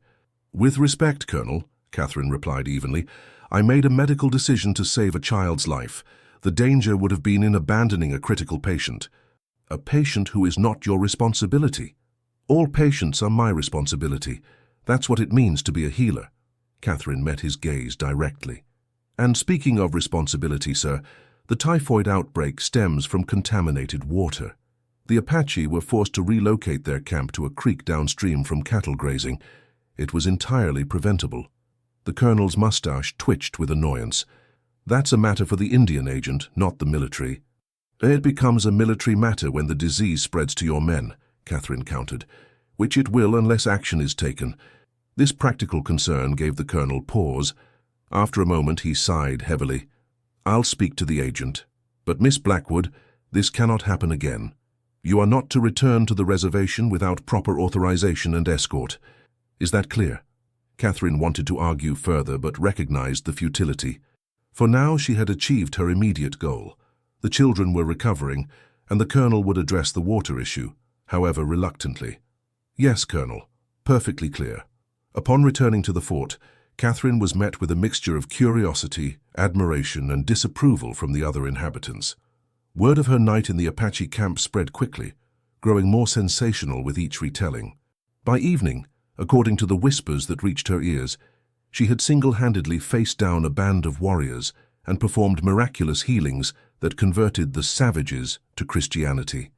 With respect, Colonel, Catherine replied evenly, I made a medical decision to save a child's life. The danger would have been in abandoning a critical patient. A patient who is not your responsibility. All patients are my responsibility. That's what it means to be a healer. Catherine met his gaze directly. And speaking of responsibility, sir, the typhoid outbreak stems from contaminated water. The Apache were forced to relocate their camp to a creek downstream from cattle grazing. It was entirely preventable. The colonel's mustache twitched with annoyance. That's a matter for the Indian agent, not the military. It becomes a military matter when the disease spreads to your men, Catherine countered, which it will unless action is taken. This practical concern gave the colonel pause. After a moment he sighed heavily. I'll speak to the agent. But Miss Blackwood, this cannot happen again. You are not to return to the reservation without proper authorization and escort. Is that clear? Catherine wanted to argue further but recognized the futility. For now she had achieved her immediate goal. The children were recovering, and the colonel would address the water issue, however reluctantly. Yes, Colonel. Perfectly clear. Upon returning to the fort, Catherine was met with a mixture of curiosity, admiration, and disapproval from the other inhabitants. Word of her night in the Apache camp spread quickly, growing more sensational with each retelling. By evening, according to the whispers that reached her ears, she had single-handedly faced down a band of warriors and performed miraculous healings that converted the savages to Christianity.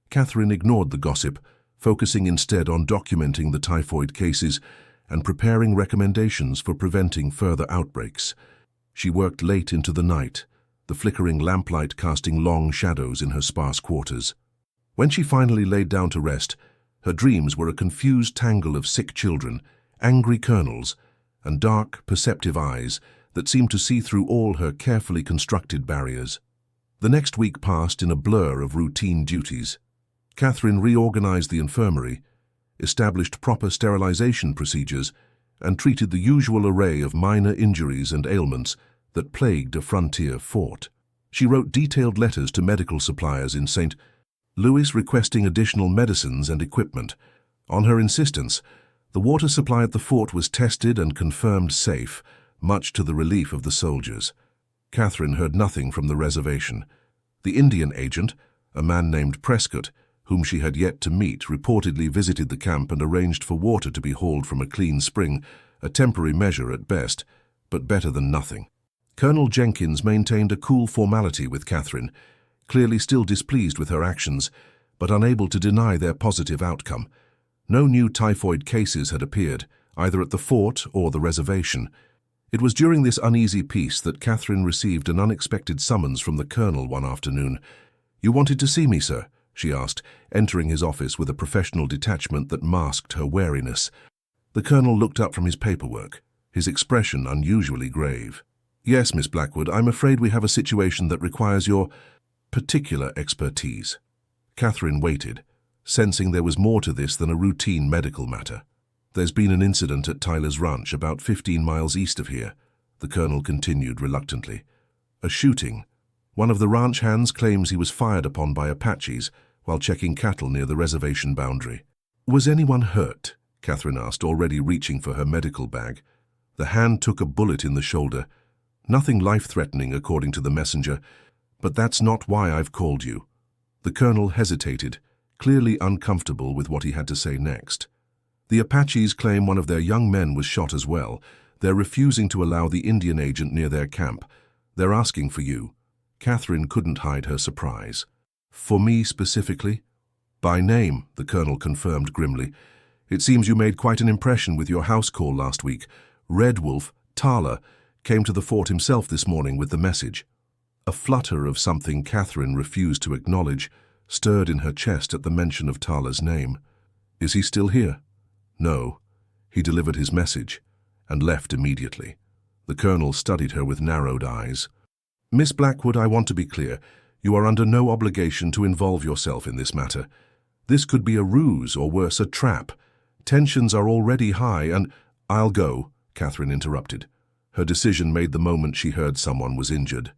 Catherine ignored the gossip, focusing instead on documenting the typhoid cases and preparing recommendations for preventing further outbreaks. She worked late into the night, the flickering lamplight casting long shadows in her sparse quarters. When she finally laid down to rest, her dreams were a confused tangle of sick children, angry colonels, and dark, perceptive eyes that seemed to see through all her carefully constructed barriers. The next week passed in a blur of routine duties. Catherine reorganized the infirmary, established proper sterilization procedures, and treated the usual array of minor injuries and ailments that plagued a frontier fort. She wrote detailed letters to medical suppliers in St. Louis requesting additional medicines and equipment. On her insistence, the water supply at the fort was tested and confirmed safe, much to the relief of the soldiers. Catherine heard nothing from the reservation. The Indian agent, a man named Prescott, whom she had yet to meet, reportedly visited the camp and arranged for water to be hauled from a clean spring, a temporary measure at best, but better than nothing. Colonel Jenkins maintained a cool formality with Catherine, clearly still displeased with her actions, but unable to deny their positive outcome. No new typhoid cases had appeared, either at the fort or the reservation. It was during this uneasy peace that Catherine received an unexpected summons from the colonel one afternoon. "You wanted to see me, sir?" she asked, entering his office with a professional detachment that masked her wariness. The colonel looked up from his paperwork, his expression unusually grave. "Yes, Miss Blackwood, I'm afraid we have a situation that requires your particular expertise." Catherine waited, sensing there was more to this than a routine medical matter. "There's been an incident at Tyler's ranch about 15 miles east of here," the colonel continued reluctantly. "A shooting. One of the ranch hands claims he was fired upon by Apaches while checking cattle near the reservation boundary." "Was anyone hurt?" Catherine asked, already reaching for her medical bag. "The hand took a bullet in the shoulder. Nothing life-threatening, according to the messenger, but that's not why I've called you." The colonel hesitated, clearly uncomfortable with what he had to say next. "The Apaches claim one of their young men was shot as well. They're refusing to allow the Indian agent near their camp. They're asking for you." Catherine couldn't hide her surprise. "For me specifically?" "By name," the colonel confirmed grimly. "It seems you made quite an impression with your house call last week. Red Wolf, Tala, came to the fort himself this morning with the message." A flutter of something Catherine refused to acknowledge stirred in her chest at the mention of Tala's name. "Is he still here?" "No. He delivered his message and left immediately." The colonel studied her with narrowed eyes. "Miss Blackwood, I want to be clear. You are under no obligation to involve yourself in this matter. This could be a ruse, or worse, a trap. Tensions are already high and—" "I'll go," Catherine interrupted. Her decision made the moment she heard someone was injured.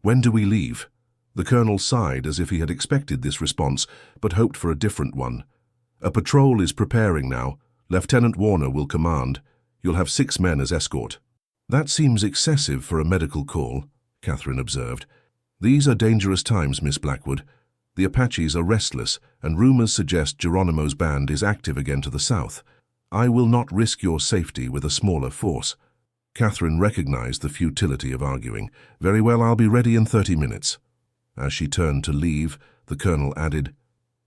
"When do we leave?" The colonel sighed as if he had expected this response, but hoped for a different one. "A patrol is preparing now. Lieutenant Warner will command. You'll have 6 men as escort." "That seems excessive for a medical call," Catherine observed. "These are dangerous times, Miss Blackwood. The Apaches are restless, and rumors suggest Geronimo's band is active again to the south. I will not risk your safety with a smaller force." Catherine recognized the futility of arguing. "Very well, I'll be ready in 30 minutes. As she turned to leave, the colonel added,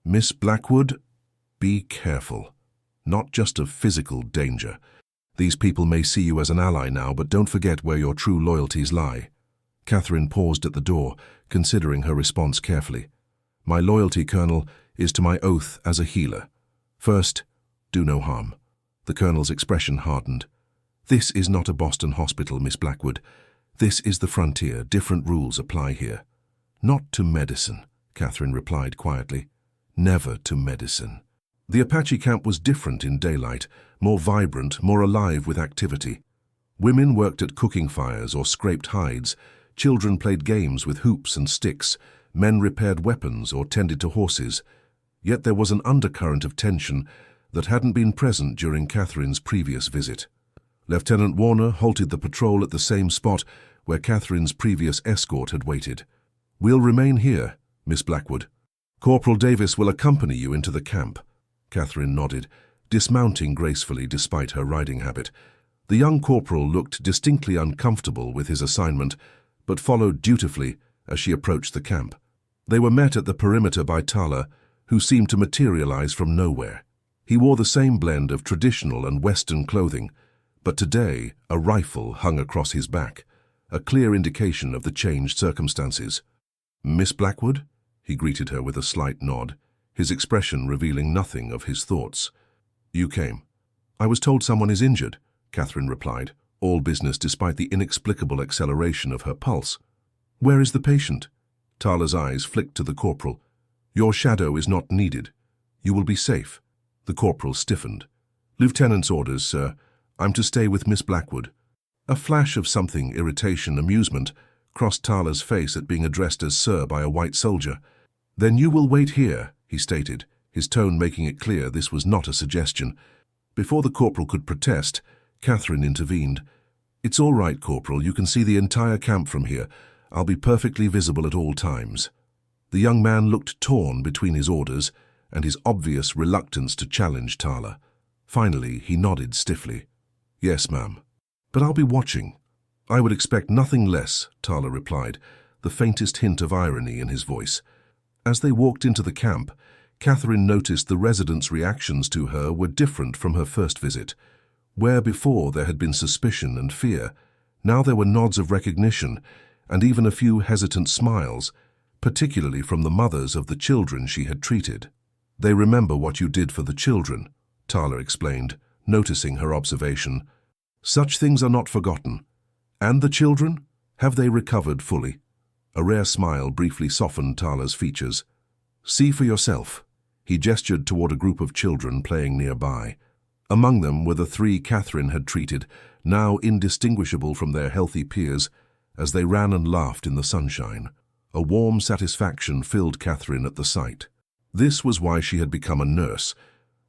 "Miss Blackwood, be careful. Not just of physical danger. These people may see you as an ally now, but don't forget where your true loyalties lie." Catherine paused at the door, considering her response carefully. "My loyalty, Colonel, is to my oath as a healer. First, do no harm." The colonel's expression hardened. "This is not a Boston hospital, Miss Blackwood. This is the frontier. Different rules apply here." "Not to medicine," Catherine replied quietly. "Never to medicine." The Apache camp was different in daylight, more vibrant, more alive with activity. Women worked at cooking fires or scraped hides. Children played games with hoops and sticks. Men repaired weapons or tended to horses. Yet there was an undercurrent of tension that hadn't been present during Catherine's previous visit. Lieutenant Warner halted the patrol at the same spot where Catherine's previous escort had waited. "We'll remain here, Miss Blackwood. Corporal Davis will accompany you into the camp." Catherine nodded, dismounting gracefully despite her riding habit. The young corporal looked distinctly uncomfortable with his assignment, but followed dutifully as she approached the camp. They were met at the perimeter by Tala, who seemed to materialize from nowhere. He wore the same blend of traditional and Western clothing, but today a rifle hung across his back, a clear indication of the changed circumstances. "Miss Blackwood?" He greeted her with a slight nod, his expression revealing nothing of his thoughts. "You came." "I was told someone is injured," Catherine replied, all business despite the inexplicable acceleration of her pulse. "Where is the patient?" Tala's eyes flicked to the corporal. "Your shadow is not needed. You will be safe." The corporal stiffened. "Lieutenant's orders, sir. I'm to stay with Miss Blackwood." A flash of something, irritation, amusement, crossed Tala's face at being addressed as sir by a white soldier. "Then you will wait here," he stated, his tone making it clear this was not a suggestion. Before the corporal could protest, Catherine intervened. "It's all right, Corporal. You can see the entire camp from here. I'll be perfectly visible at all times." The young man looked torn between his orders and his obvious reluctance to challenge Tala. Finally, he nodded stiffly. "Yes, ma'am. But I'll be watching." "I would expect nothing less," Tala replied, the faintest hint of irony in his voice. As they walked into the camp, Catherine noticed the residents' reactions to her were different from her first visit. Where before there had been suspicion and fear, now there were nods of recognition and even a few hesitant smiles, particularly from the mothers of the children she had treated. "They remember what you did for the children," Tala explained, noticing her observation. "Such things are not forgotten. And the children? Have they recovered fully?" A rare smile briefly softened Tala's features. "See for yourself." He gestured toward a group of children playing nearby. Among them were the 3 Catherine had treated, now indistinguishable from their healthy peers, as they ran and laughed in the sunshine. A warm satisfaction filled Catherine at the sight. This was why she had become a nurse,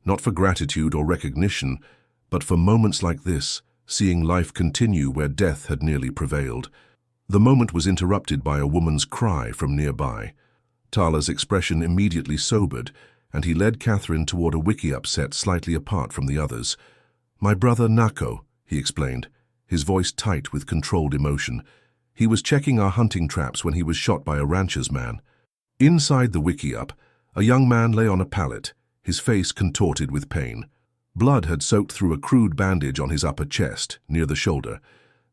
not for gratitude or recognition, but for moments like this, seeing life continue where death had nearly prevailed. The moment was interrupted by a woman's cry from nearby. Tala's expression immediately sobered, and he led Catherine toward a wiki-up set slightly apart from the others. "My brother Nako," he explained, his voice tight with controlled emotion. "He was checking our hunting traps when he was shot by a rancher's man." Inside the wiki-up, a young man lay on a pallet, his face contorted with pain. Blood had soaked through a crude bandage on his upper chest, near the shoulder.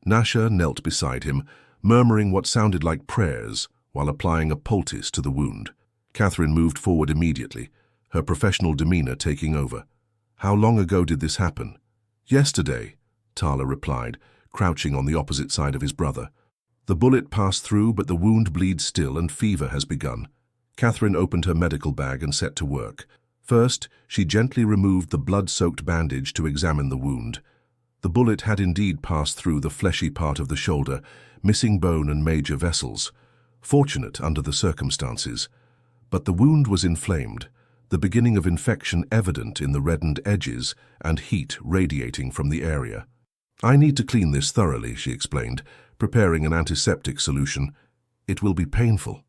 Nasha knelt beside him, murmuring what sounded like prayers while applying a poultice to the wound. Catherine moved forward immediately, her professional demeanor taking over. "How long ago did this happen?" "Yesterday," Tala replied, crouching on the opposite side of his brother. "The bullet passed through, but the wound bleeds still and fever has begun." Catherine opened her medical bag and set to work. First, she gently removed the blood-soaked bandage to examine the wound. The bullet had indeed passed through the fleshy part of the shoulder, missing bone and major vessels. Fortunate under the circumstances. But the wound was inflamed, the beginning of infection evident in the reddened edges and heat radiating from the area. "I need to clean this thoroughly," she explained, preparing an antiseptic solution. "It will be painful."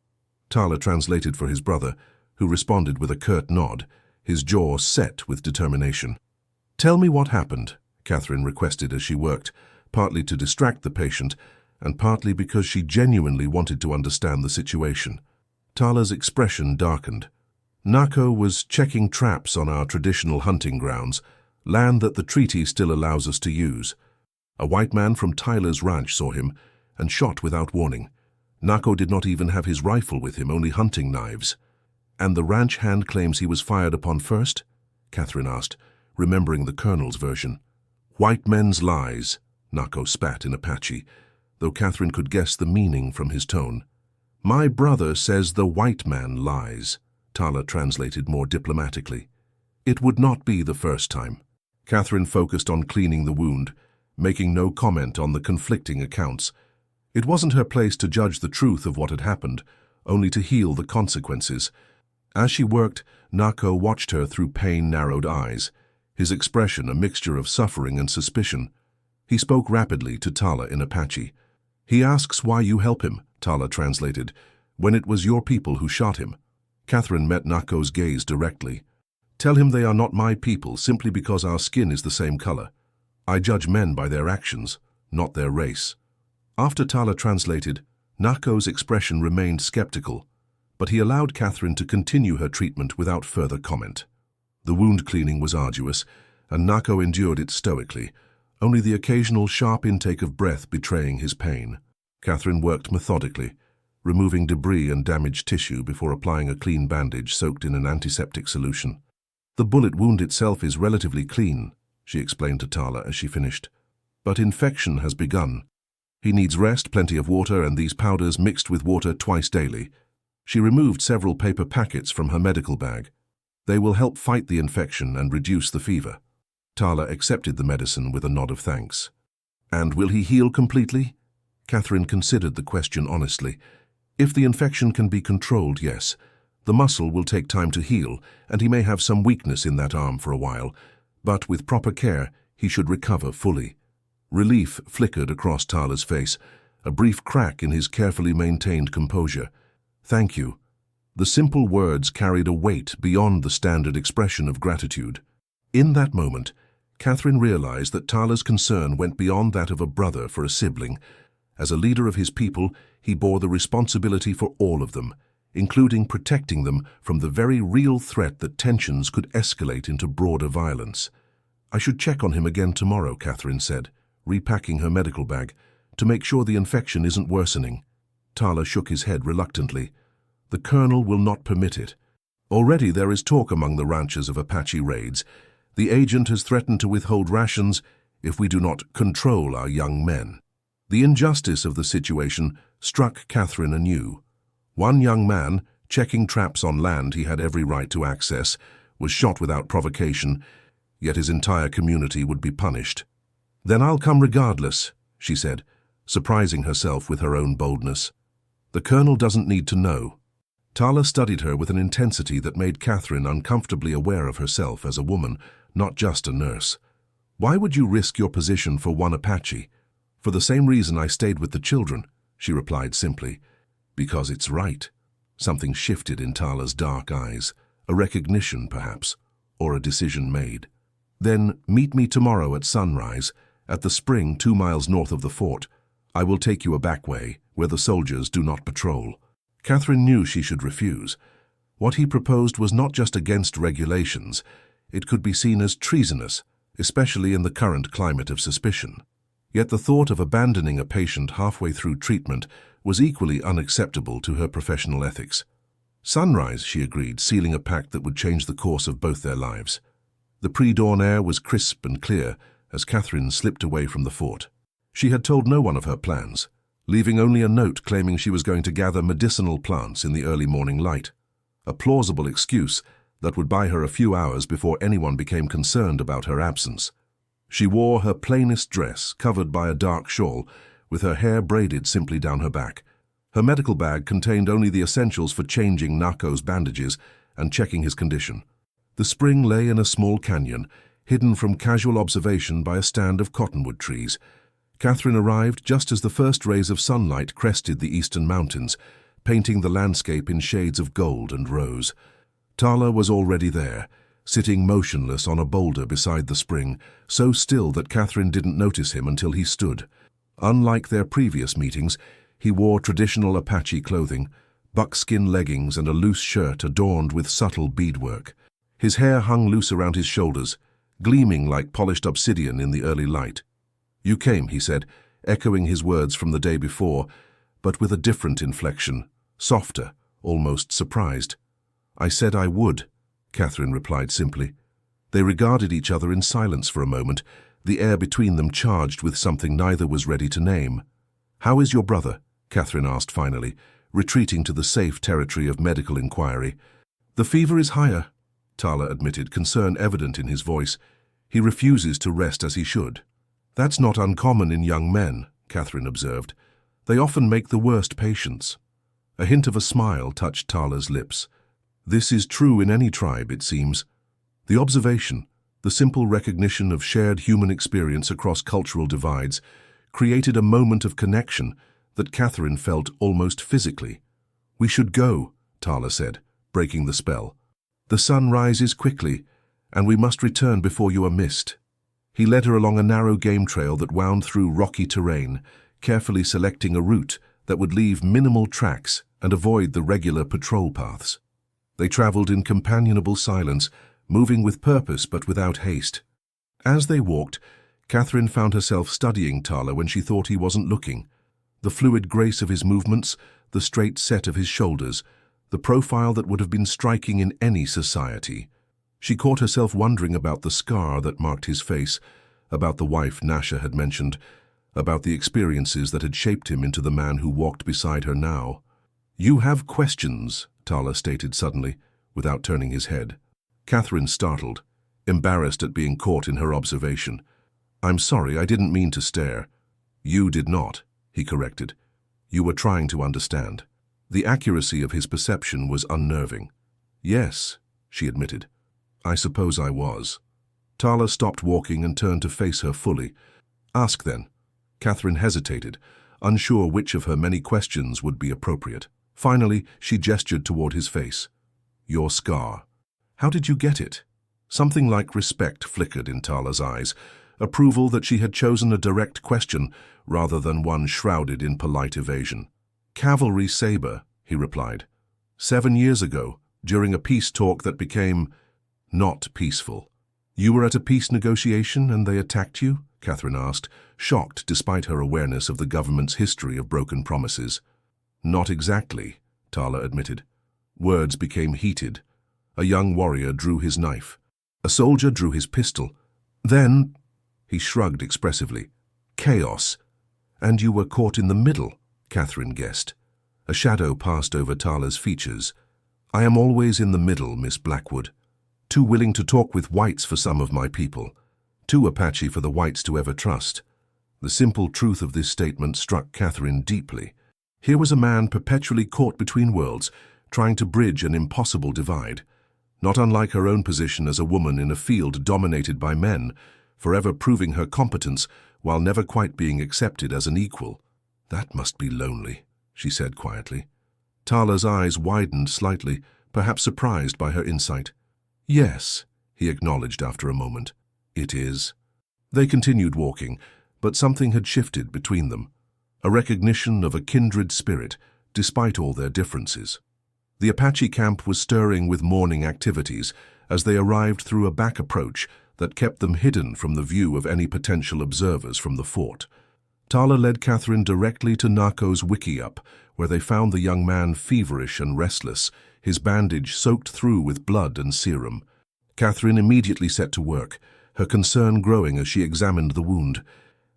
Tala translated for his brother, who responded with a curt nod, his jaw set with determination. "Tell me what happened," Catherine requested as she worked, partly to distract the patient, and partly because she genuinely wanted to understand the situation. Tala's expression darkened. "Nako was checking traps on our traditional hunting grounds, land that the treaty still allows us to use. A white man from Tyler's ranch saw him and shot without warning. Nako did not even have his rifle with him, only hunting knives." "And the ranch hand claims he was fired upon first?" Catherine asked, remembering the colonel's version. "White men's lies," Nako spat in Apache, though Catherine could guess the meaning from his tone. "My brother says the white man lies," Tala translated more diplomatically. It would not be the first time. Catherine focused on cleaning the wound, making no comment on the conflicting accounts. It wasn't her place to judge the truth of what had happened, only to heal the consequences. As she worked, Nako watched her through pain-narrowed eyes, his expression a mixture of suffering and suspicion. He spoke rapidly to Tala in Apache. "He asks why you help him," Tala translated, "when it was your people who shot him." Catherine met Nako's gaze directly. "Tell him they are not my people simply because our skin is the same color. I judge men by their actions, not their race." After Tala translated, Nako's expression remained skeptical, but he allowed Catherine to continue her treatment without further comment. The wound cleaning was arduous, and Nako endured it stoically, only the occasional sharp intake of breath betraying his pain. Catherine worked methodically, removing debris and damaged tissue before applying a clean bandage soaked in an antiseptic solution. "The bullet wound itself is relatively clean," she explained to Tala as she finished. "But infection has begun. He needs rest, plenty of water, and these powders mixed with water twice daily." She removed several paper packets from her medical bag. "They will help fight the infection and reduce the fever." Tala accepted the medicine with a nod of thanks. "And will he heal completely?" Catherine considered the question honestly. "If the infection can be controlled, yes. The muscle will take time to heal, and he may have some weakness in that arm for a while, but with proper care, he should recover fully." Relief flickered across Tala's face, a brief crack in his carefully maintained composure. "Thank you." The simple words carried a weight beyond the standard expression of gratitude. In that moment, Catherine realized that Tala's concern went beyond that of a brother for a sibling. As a leader of his people, he bore the responsibility for all of them, including protecting them from the very real threat that tensions could escalate into broader violence. "I should check on him again tomorrow," Catherine said, repacking her medical bag, "to make sure the infection isn't worsening." Tala shook his head reluctantly. "The colonel will not permit it. Already there is talk among the ranchers of Apache raids. The agent has threatened to withhold rations if we do not control our young men." The injustice of the situation struck Catherine anew. One young man, checking traps on land he had every right to access, was shot without provocation, yet his entire community would be punished. "Then I'll come regardless," she said, surprising herself with her own boldness. "The colonel doesn't need to know." Tala studied her with an intensity that made Catherine uncomfortably aware of herself as a woman, not just a nurse. "Why would you risk your position for one Apache?" "For the same reason I stayed with the children," she replied simply. "Because it's right." Something shifted in Tala's dark eyes, a recognition perhaps, or a decision made. "Then meet me tomorrow at sunrise, at the spring 2 miles north of the fort. I will take you a back way, where the soldiers do not patrol." Catherine knew she should refuse. What he proposed was not just against regulations, it could be seen as treasonous, especially in the current climate of suspicion. Yet the thought of abandoning a patient halfway through treatment was equally unacceptable to her professional ethics. "Sunrise," she agreed, sealing a pact that would change the course of both their lives. The pre-dawn air was crisp and clear as Catherine slipped away from the fort. She had told no one of her plans, leaving only a note claiming she was going to gather medicinal plants in the early morning light. A plausible excuse that would buy her a few hours before anyone became concerned about her absence. She wore her plainest dress, covered by a dark shawl, with her hair braided simply down her back. Her medical bag contained only the essentials for changing Naro's bandages and checking his condition. The spring lay in a small canyon, hidden from casual observation by a stand of cottonwood trees. Catherine arrived just as the first rays of sunlight crested the eastern mountains, painting the landscape in shades of gold and rose. Tala was already there, sitting motionless on a boulder beside the spring, so still that Catherine didn't notice him until he stood. Unlike their previous meetings, he wore traditional Apache clothing, buckskin leggings and a loose shirt adorned with subtle beadwork. His hair hung loose around his shoulders, gleaming like polished obsidian in the early light. "You came," he said, echoing his words from the day before, but with a different inflection, softer, almost surprised. "I said I would," Catherine replied simply. They regarded each other in silence for a moment, the air between them charged with something neither was ready to name. "How is your brother?" Catherine asked finally, retreating to the safe territory of medical inquiry. "The fever is higher," Tala admitted, concern evident in his voice. "He refuses to rest as he should." "That's not uncommon in young men," Catherine observed. "They often make the worst patients." A hint of a smile touched Tala's lips. "This is true in any tribe, it seems." The observation, the simple recognition of shared human experience across cultural divides, created a moment of connection that Catherine felt almost physically. "We should go," Tala said, breaking the spell. "The sun rises quickly, and we must return before you are missed." He led her along a narrow game trail that wound through rocky terrain, carefully selecting a route that would leave minimal tracks and avoid the regular patrol paths. They traveled in companionable silence, moving with purpose but without haste. As they walked, Catherine found herself studying Tala when she thought he wasn't looking. The fluid grace of his movements, the straight set of his shoulders, the profile that would have been striking in any society. She caught herself wondering about the scar that marked his face, about the wife Nasha had mentioned, about the experiences that had shaped him into the man who walked beside her now. "You have questions," Tala stated suddenly, without turning his head. Catherine startled, embarrassed at being caught in her observation. "I'm sorry, I didn't mean to stare." "You did not," he corrected. "You were trying to understand." The accuracy of his perception was unnerving. "Yes," she admitted. "I suppose I was." Tala stopped walking and turned to face her fully. "Ask then." Catherine hesitated, unsure which of her many questions would be appropriate. Finally, she gestured toward his face. "Your scar. How did you get it?" Something like respect flickered in Tala's eyes, approval that she had chosen a direct question rather than one shrouded in polite evasion. "Cavalry saber," he replied. 7 years ago, during a peace talk that became not peaceful. "You were at a peace negotiation and they attacked you?" Catherine asked, shocked despite her awareness of the government's history of broken promises. "Not exactly," Tala admitted. Words became heated. A young warrior drew his knife. A soldier drew his pistol. Then, he shrugged expressively, "Chaos. And you were caught in the middle," Catherine guessed. A shadow passed over Tala's features. "I am always in the middle, Miss Blackwood. Too willing to talk with whites for some of my people. Too Apache for the whites to ever trust." The simple truth of this statement struck Catherine deeply. Here was a man perpetually caught between worlds, trying to bridge an impossible divide. Not unlike her own position as a woman in a field dominated by men, forever proving her competence while never quite being accepted as an equal. "That must be lonely," she said quietly. Tala's eyes widened slightly, perhaps surprised by her insight. "Yes," he acknowledged after a moment. "It is." They continued walking, but something had shifted between them. A recognition of a kindred spirit, despite all their differences. The Apache camp was stirring with morning activities as they arrived through a back approach that kept them hidden from the view of any potential observers from the fort. Tala led Catherine directly to Naro's wickiup, where they found the young man feverish and restless, his bandage soaked through with blood and serum. Catherine immediately set to work, her concern growing as she examined the wound.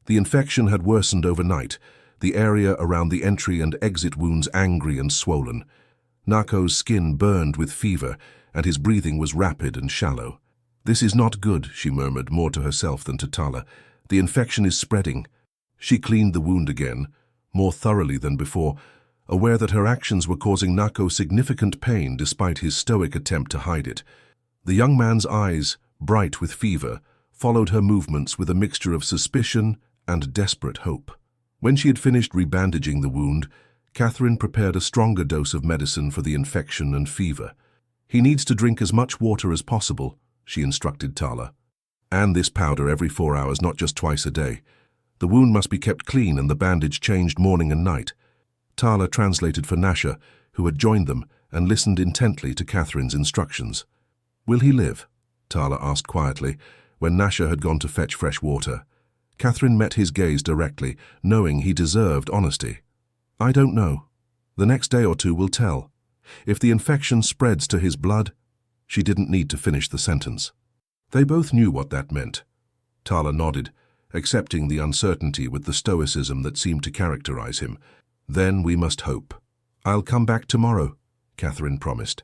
The infection had worsened overnight, the area around the entry and exit wounds angry and swollen. Naro's skin burned with fever, and his breathing was rapid and shallow. "This is not good," she murmured, more to herself than to Tala. "The infection is spreading." She cleaned the wound again, more thoroughly than before, aware that her actions were causing Nako significant pain despite his stoic attempt to hide it. The young man's eyes, bright with fever, followed her movements with a mixture of suspicion and desperate hope. When she had finished rebandaging the wound, Catherine prepared a stronger dose of medicine for the infection and fever. "He needs to drink as much water as possible," she instructed Tala. "And this powder every 4 hours, not just twice a day. The wound must be kept clean and the bandage changed morning and night." Tala translated for Nasha, who had joined them, and listened intently to Catherine's instructions. "Will he live?" Tala asked quietly, when Nasha had gone to fetch fresh water. Catherine met his gaze directly, knowing he deserved honesty. "I don't know. The next day or two will tell. If the infection spreads to his blood..." She didn't need to finish the sentence. They both knew what that meant. Tala nodded, accepting the uncertainty with the stoicism that seemed to characterize him. "Then we must hope." "I'll come back tomorrow," Catherine promised,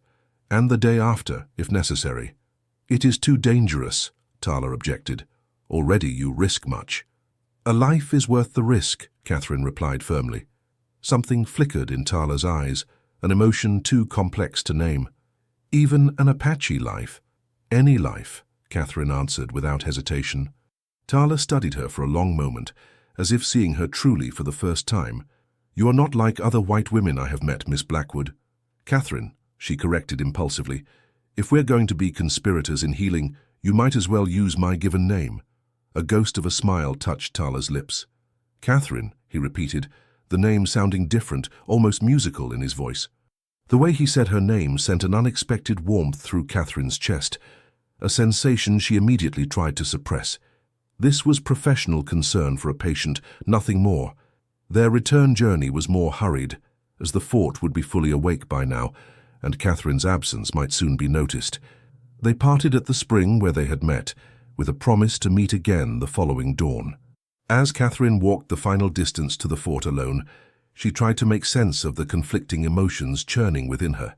"and the day after, if necessary." "It is too dangerous," Tala objected. "Already you risk much." "A life is worth the risk," Catherine replied firmly. Something flickered in Tala's eyes, an emotion too complex to name. "Even an Apache life?" "Any life," Catherine answered without hesitation. Tala studied her for a long moment, as if seeing her truly for the first time. "You are not like other white women I have met, Miss Blackwood." "Catherine," she corrected impulsively, "if we're going to be conspirators in healing, you might as well use my given name." A ghost of a smile touched Tala's lips. "Catherine," he repeated, the name sounding different, almost musical in his voice. The way he said her name sent an unexpected warmth through Catherine's chest, a sensation she immediately tried to suppress. This was professional concern for a patient, nothing more. Their return journey was more hurried, as the fort would be fully awake by now, and Catherine's absence might soon be noticed. They parted at the spring where they had met, with a promise to meet again the following dawn. As Catherine walked the final distance to the fort alone, she tried to make sense of the conflicting emotions churning within her.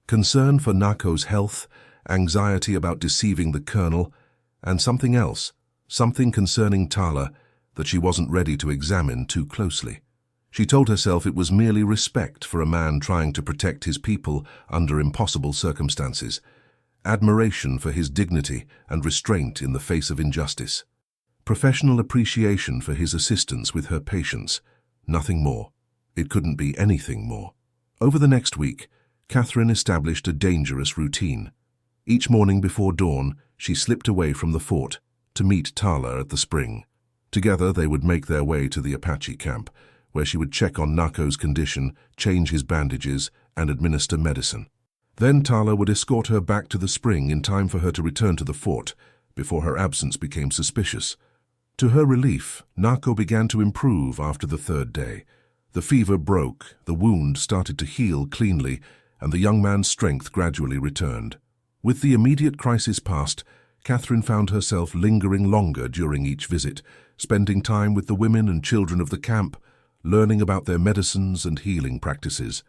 Concern for Nako's health, anxiety about deceiving the colonel, and something else, something concerning Tala, that she wasn't ready to examine too closely. She told herself it was merely respect for a man trying to protect his people under impossible circumstances, admiration for his dignity and restraint in the face of injustice, professional appreciation for his assistance with her patients, nothing more. It couldn't be anything more. Over the next week, Catherine established a dangerous routine. Each morning before dawn, she slipped away from the fort to meet Tala at the spring. Together they would make their way to the Apache camp, where she would check on Nako's condition, change his bandages, and administer medicine. Then Tala would escort her back to the spring in time for her to return to the fort, before her absence became suspicious. To her relief, Nako began to improve after the third day. The fever broke, the wound started to heal cleanly, and the young man's strength gradually returned. With the immediate crisis past, Catherine found herself lingering longer during each visit, spending time with the women and children of the camp, learning about their medicines and healing practices.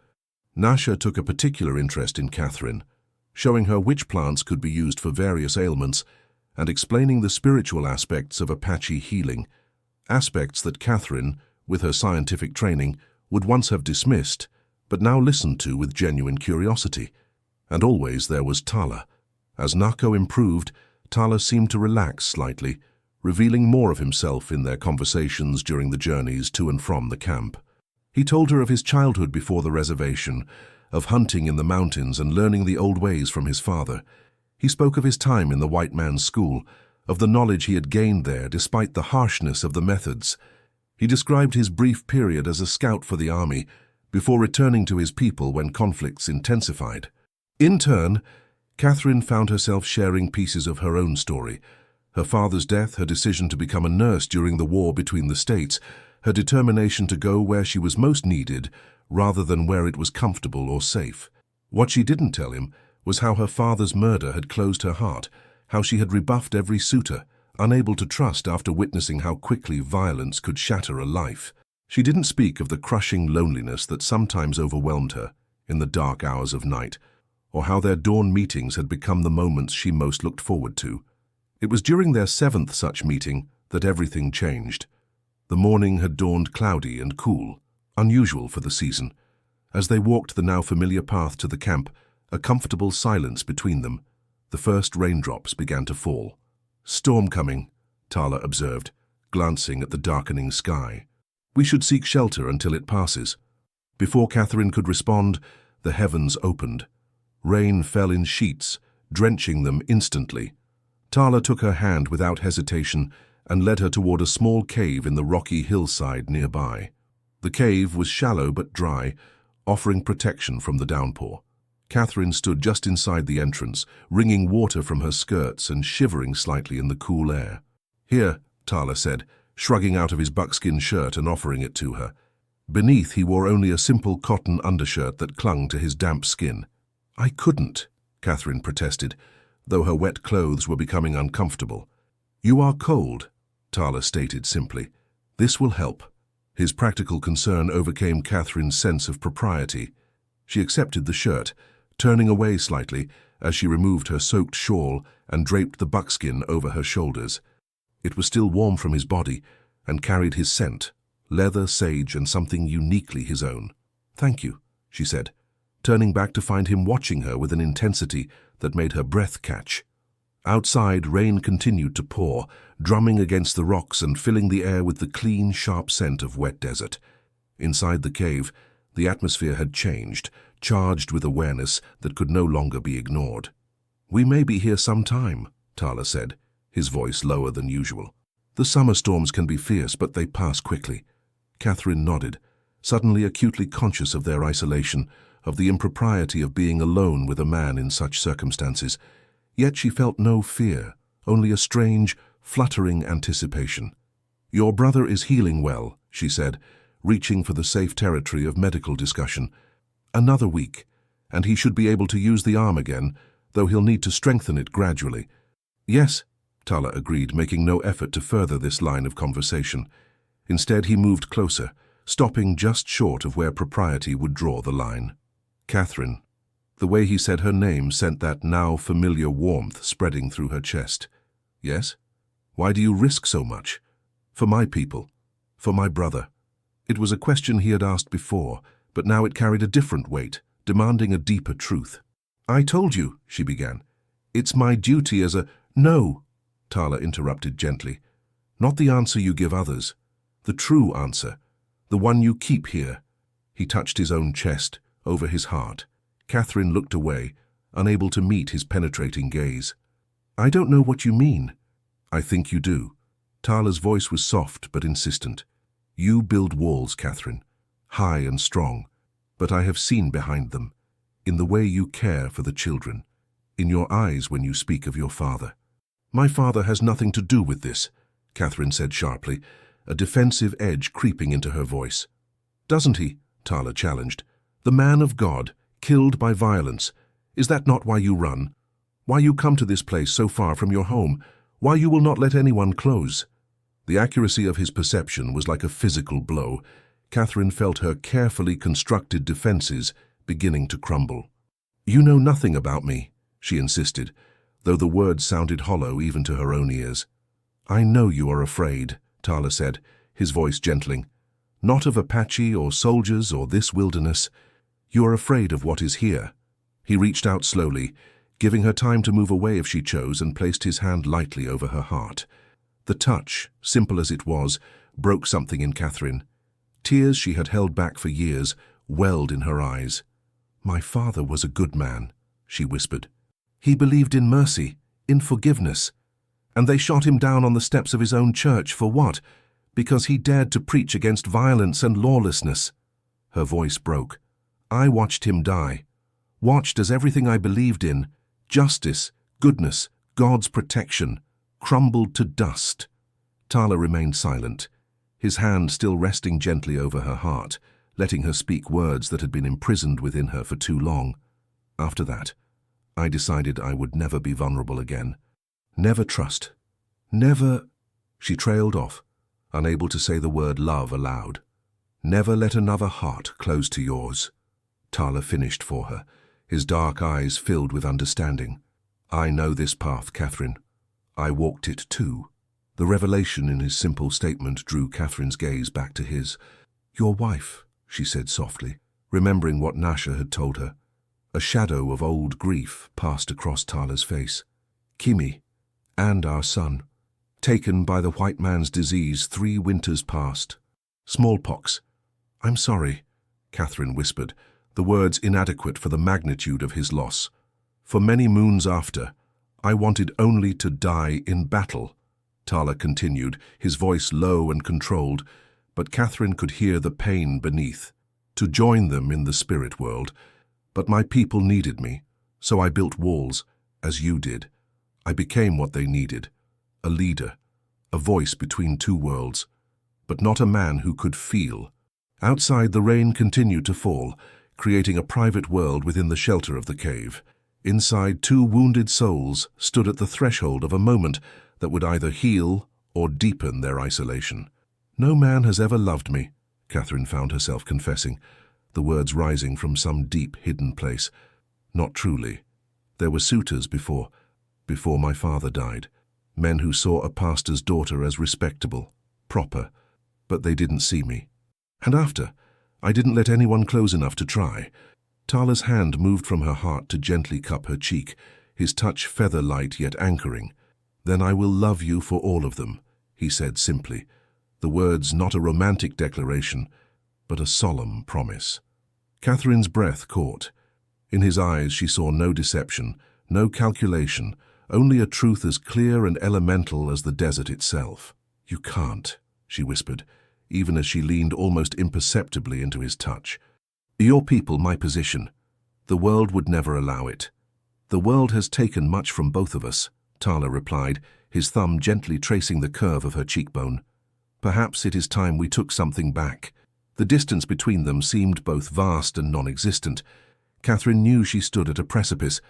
Nasha took a particular interest in Catherine, showing her which plants could be used for various ailments and explaining the spiritual aspects of Apache healing, aspects that Catherine, with her scientific training, would once have dismissed, but now listened to with genuine curiosity. And always there was Tala. As Nako improved, Tala seemed to relax slightly, revealing more of himself in their conversations during the journeys to and from the camp. He told her of his childhood before the reservation, of hunting in the mountains and learning the old ways from his father. He spoke of his time in the white man's school, of the knowledge he had gained there despite the harshness of the methods. He described his brief period as a scout for the army, before returning to his people when conflicts intensified. In turn, Catherine found herself sharing pieces of her own story. Her father's death, her decision to become a nurse during the war between the states, her determination to go where she was most needed rather than where it was comfortable or safe. What she didn't tell him was how her father's murder had closed her heart, how she had rebuffed every suitor, unable to trust after witnessing how quickly violence could shatter a life. She didn't speak of the crushing loneliness that sometimes overwhelmed her in the dark hours of night, or how their dawn meetings had become the moments she most looked forward to. It was during their 7th such meeting that everything changed. The morning had dawned cloudy and cool, unusual for the season. As they walked the now familiar path to the camp, a comfortable silence between them, the first raindrops began to fall. "Storm coming," Tala observed, glancing at the darkening sky. "We should seek shelter until it passes." Before Catherine could respond, the heavens opened. Rain fell in sheets, drenching them instantly. Tala took her hand without hesitation and led her toward a small cave in the rocky hillside nearby. The cave was shallow but dry, offering protection from the downpour. Catherine stood just inside the entrance, wringing water from her skirts and shivering slightly in the cool air. "Here," Tala said, shrugging out of his buckskin shirt and offering it to her. Beneath, he wore only a simple cotton undershirt that clung to his damp skin. "I couldn't," Catherine protested, though her wet clothes were becoming uncomfortable. "You are cold," Tala stated simply. "This will help." His practical concern overcame Catherine's sense of propriety. She accepted the shirt, turning away slightly as she removed her soaked shawl and draped the buckskin over her shoulders. It was still warm from his body and carried his scent, leather, sage, and something uniquely his own. "Thank you," she said, turning back to find him watching her with an intensity that made her breath catch. Outside, rain continued to pour, drumming against the rocks and filling the air with the clean, sharp scent of wet desert. Inside the cave, the atmosphere had changed, charged with awareness that could no longer be ignored. "We may be here some time," Tala said, his voice lower than usual. "The summer storms can be fierce, but they pass quickly." Catherine nodded, suddenly acutely conscious of their isolation, of the impropriety of being alone with a man in such circumstances. Yet she felt no fear, only a strange, fluttering anticipation. "Your brother is healing well," she said, reaching for the safe territory of medical discussion. "Another week, and he should be able to use the arm again, though he'll need to strengthen it gradually." "Yes," Tala agreed, making no effort to further this line of conversation. Instead, he moved closer, stopping just short of where propriety would draw the line. "Catherine." The way he said her name sent that now familiar warmth spreading through her chest. "Yes? Why do you risk so much?" "For my people. For my brother." It was a question he had asked before, but now it carried a different weight, demanding a deeper truth. "I told you," she began. "It's my duty as a—" "No," Tala interrupted gently. "Not the answer you give others. The true answer. The one you keep here." He touched his own chest, over his heart. Catherine looked away, unable to meet his penetrating gaze. "I don't know what you mean." "I think you do." Tala's voice was soft but insistent. "You build walls, Catherine, high and strong, but I have seen behind them, in the way you care for the children, in your eyes when you speak of your father." "My father has nothing to do with this," Catherine said sharply, a defensive edge creeping into her voice. "Doesn't he?" Tala challenged. "The man of God, killed by violence. Is that not why you run? Why you come to this place so far from your home? Why you will not let anyone close?" The accuracy of his perception was like a physical blow. Catherine felt her carefully constructed defenses beginning to crumble. "You know nothing about me," she insisted, though the words sounded hollow even to her own ears. "I know you are afraid," Tala said, his voice gentling. "Not of Apache or soldiers or this wilderness. You are afraid of what is here." He reached out slowly, giving her time to move away if she chose, and placed his hand lightly over her heart. The touch, simple as it was, broke something in Catherine. Tears she had held back for years welled in her eyes. "My father was a good man," she whispered. "He believed in mercy, in forgiveness. And they shot him down on the steps of his own church for what? Because he dared to preach against violence and lawlessness." Her voice broke. "I watched him die. Watched as everything I believed in, justice, goodness, God's protection, crumbled to dust." Tala remained silent, his hand still resting gently over her heart, letting her speak words that had been imprisoned within her for too long. "After that, I decided I would never be vulnerable again. Never trust. Never—" She trailed off, unable to say the word love aloud. "Never let another heart close to yours." Tala finished for her, his dark eyes filled with understanding. "I know this path, Catherine. I walked it too. The revelation in his simple statement drew Catherine's gaze back to his. Your wife, she said softly, remembering what Nasha had told her. A shadow of old grief passed across Tala's face. Kimi, and our son, taken by the white man's disease 3 winters past. Smallpox. I'm sorry, Catherine whispered, the words inadequate for the magnitude of his loss. For many moons after, I wanted only to die in battle, Tala continued, his voice low and controlled, but Catherine could hear the pain beneath. To join them in the spirit world. But my people needed me, so I built walls, as you did. I became what they needed, a leader, a voice between 2 worlds, but not a man who could feel. Outside, the rain continued to fall, creating a private world within the shelter of the cave. Inside, 2 wounded souls stood at the threshold of a moment that would either heal or deepen their isolation. No man has ever loved me, Catherine found herself confessing, the words rising from some deep, hidden place. Not truly. There were suitors before my father died. Men who saw a pastor's daughter as respectable, proper, but they didn't see me. And after, I didn't let anyone close enough to try. Tala's hand moved from her heart to gently cup her cheek, his touch feather-light yet anchoring. Then I will love you for all of them, he said simply, the words not a romantic declaration, but a solemn promise. Catherine's breath caught. In his eyes she saw no deception, no calculation, only a truth as clear and elemental as the desert itself. You can't, she whispered, even as she leaned almost imperceptibly into his touch. Your people, my position. The world would never allow it. The world has taken much from both of us, Tala replied, his thumb gently tracing the curve of her cheekbone. Perhaps it is time we took something back. The distance between them seemed both vast and non-existent. Catherine knew she stood at a precipice.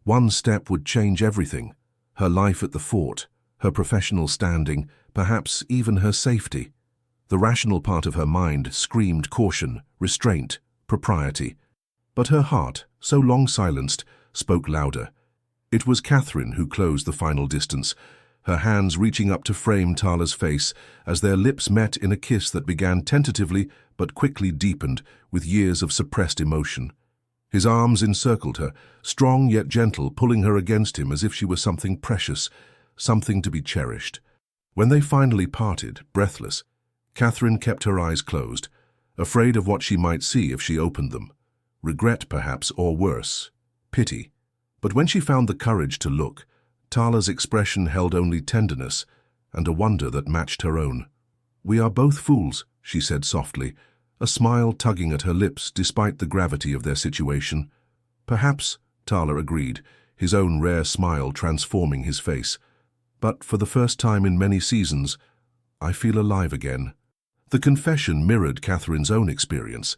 One step would change everything. Her life at the fort, her professional standing, perhaps even her safety. The rational part of her mind screamed caution, restraint, propriety. But her heart, so long silenced, spoke louder. It was Catherine who closed the final distance, her hands reaching up to frame Tala's face as their lips met in a kiss that began tentatively but quickly deepened with years of suppressed emotion. His arms encircled her, strong yet gentle, pulling her against him as if she were something precious, something to be cherished. When they finally parted, breathless, Catherine kept her eyes closed, afraid of what she might see if she opened them. Regret, perhaps, or worse, pity. But when she found the courage to look, Tala's expression held only tenderness and a wonder that matched her own. We are both fools, she said softly, a smile tugging at her lips despite the gravity of their situation. Perhaps, Tala agreed, his own rare smile transforming his face. But for the first time in many seasons, I feel alive again. The confession mirrored Catherine's own experience,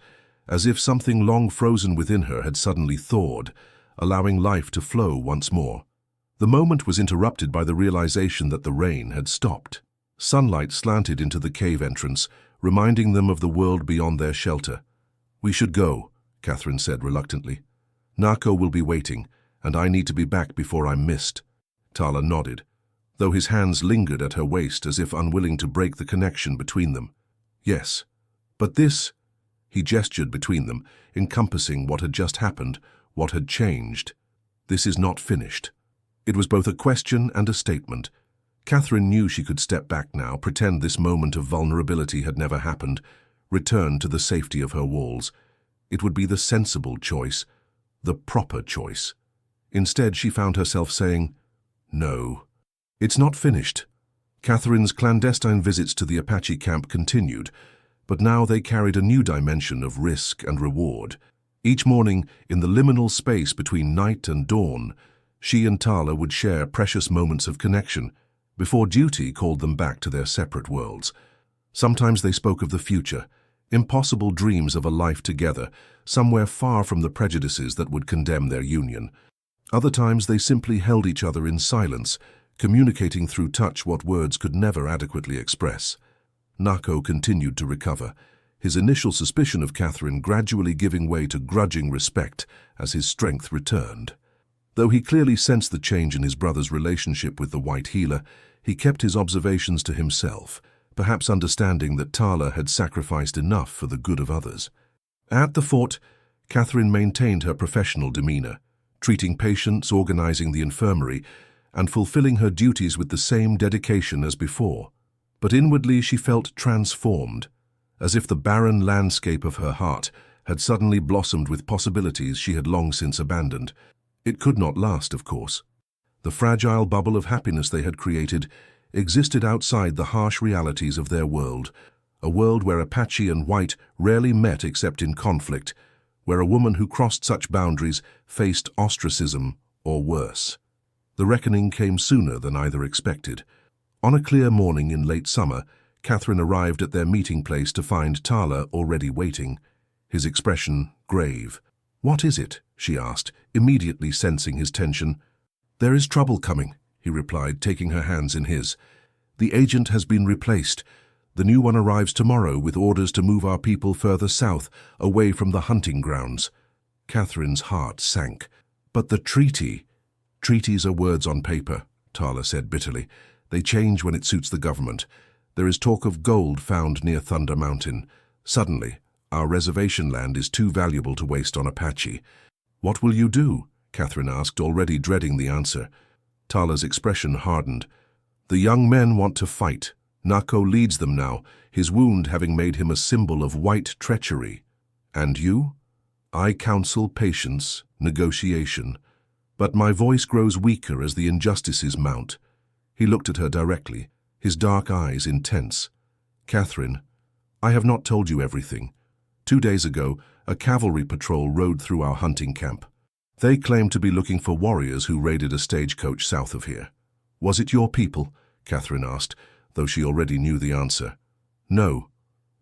as if something long frozen within her had suddenly thawed, allowing life to flow once more. The moment was interrupted by the realization that the rain had stopped. Sunlight slanted into the cave entrance, reminding them of the world beyond their shelter. We should go, Catherine said reluctantly. Nako will be waiting, and I need to be back before I'm missed. Tala nodded, though his hands lingered at her waist as if unwilling to break the connection between them. Yes, but this, he gestured between them, encompassing what had just happened, what had changed. This is not finished. It was both a question and a statement. Catherine knew she could step back now, pretend this moment of vulnerability had never happened, return to the safety of her walls. It would be the sensible choice, the proper choice. Instead, she found herself saying, no. It's not finished. Catherine's clandestine visits to the Apache camp continued, but now they carried a new dimension of risk and reward. Each morning, in the liminal space between night and dawn, she and Tala would share precious moments of connection, before duty called them back to their separate worlds. Sometimes they spoke of the future, impossible dreams of a life together, somewhere far from the prejudices that would condemn their union. Other times they simply held each other in silence, communicating through touch what words could never adequately express. Nako continued to recover, his initial suspicion of Catherine gradually giving way to grudging respect as his strength returned. Though he clearly sensed the change in his brother's relationship with the white healer, he kept his observations to himself, perhaps understanding that Tala had sacrificed enough for the good of others. At the fort, Catherine maintained her professional demeanor, treating patients, organizing the infirmary, and fulfilling her duties with the same dedication as before. But inwardly she felt transformed, as if the barren landscape of her heart had suddenly blossomed with possibilities she had long since abandoned. It could not last, of course. The fragile bubble of happiness they had created existed outside the harsh realities of their world, a world where Apache and white rarely met except in conflict, where a woman who crossed such boundaries faced ostracism or worse. The reckoning came sooner than either expected. On a clear morning in late summer, Catherine arrived at their meeting place to find Tala already waiting, his expression grave. "What is it?" she asked, immediately sensing his tension. "There is trouble coming," he replied, taking her hands in his. "The agent has been replaced. The new one arrives tomorrow with orders to move our people further south, away from the hunting grounds." Catherine's heart sank. "But the treaty—" "Treaties are words on paper," Tala said bitterly. "They change when it suits the government. There is talk of gold found near Thunder Mountain. Suddenly, our reservation land is too valuable to waste on Apache." "What will you do?" Catherine asked, already dreading the answer. Tala's expression hardened. "The young men want to fight. Naro leads them now, his wound having made him a symbol of white treachery. And you?" "I counsel patience, negotiation. But my voice grows weaker as the injustices mount." He looked at her directly, his dark eyes intense. "Catherine, I have not told you everything. 2 days ago, a cavalry patrol rode through our hunting camp. They claimed to be looking for warriors who raided a stagecoach south of here." "Was it your people?" Catherine asked, though she already knew the answer. "No.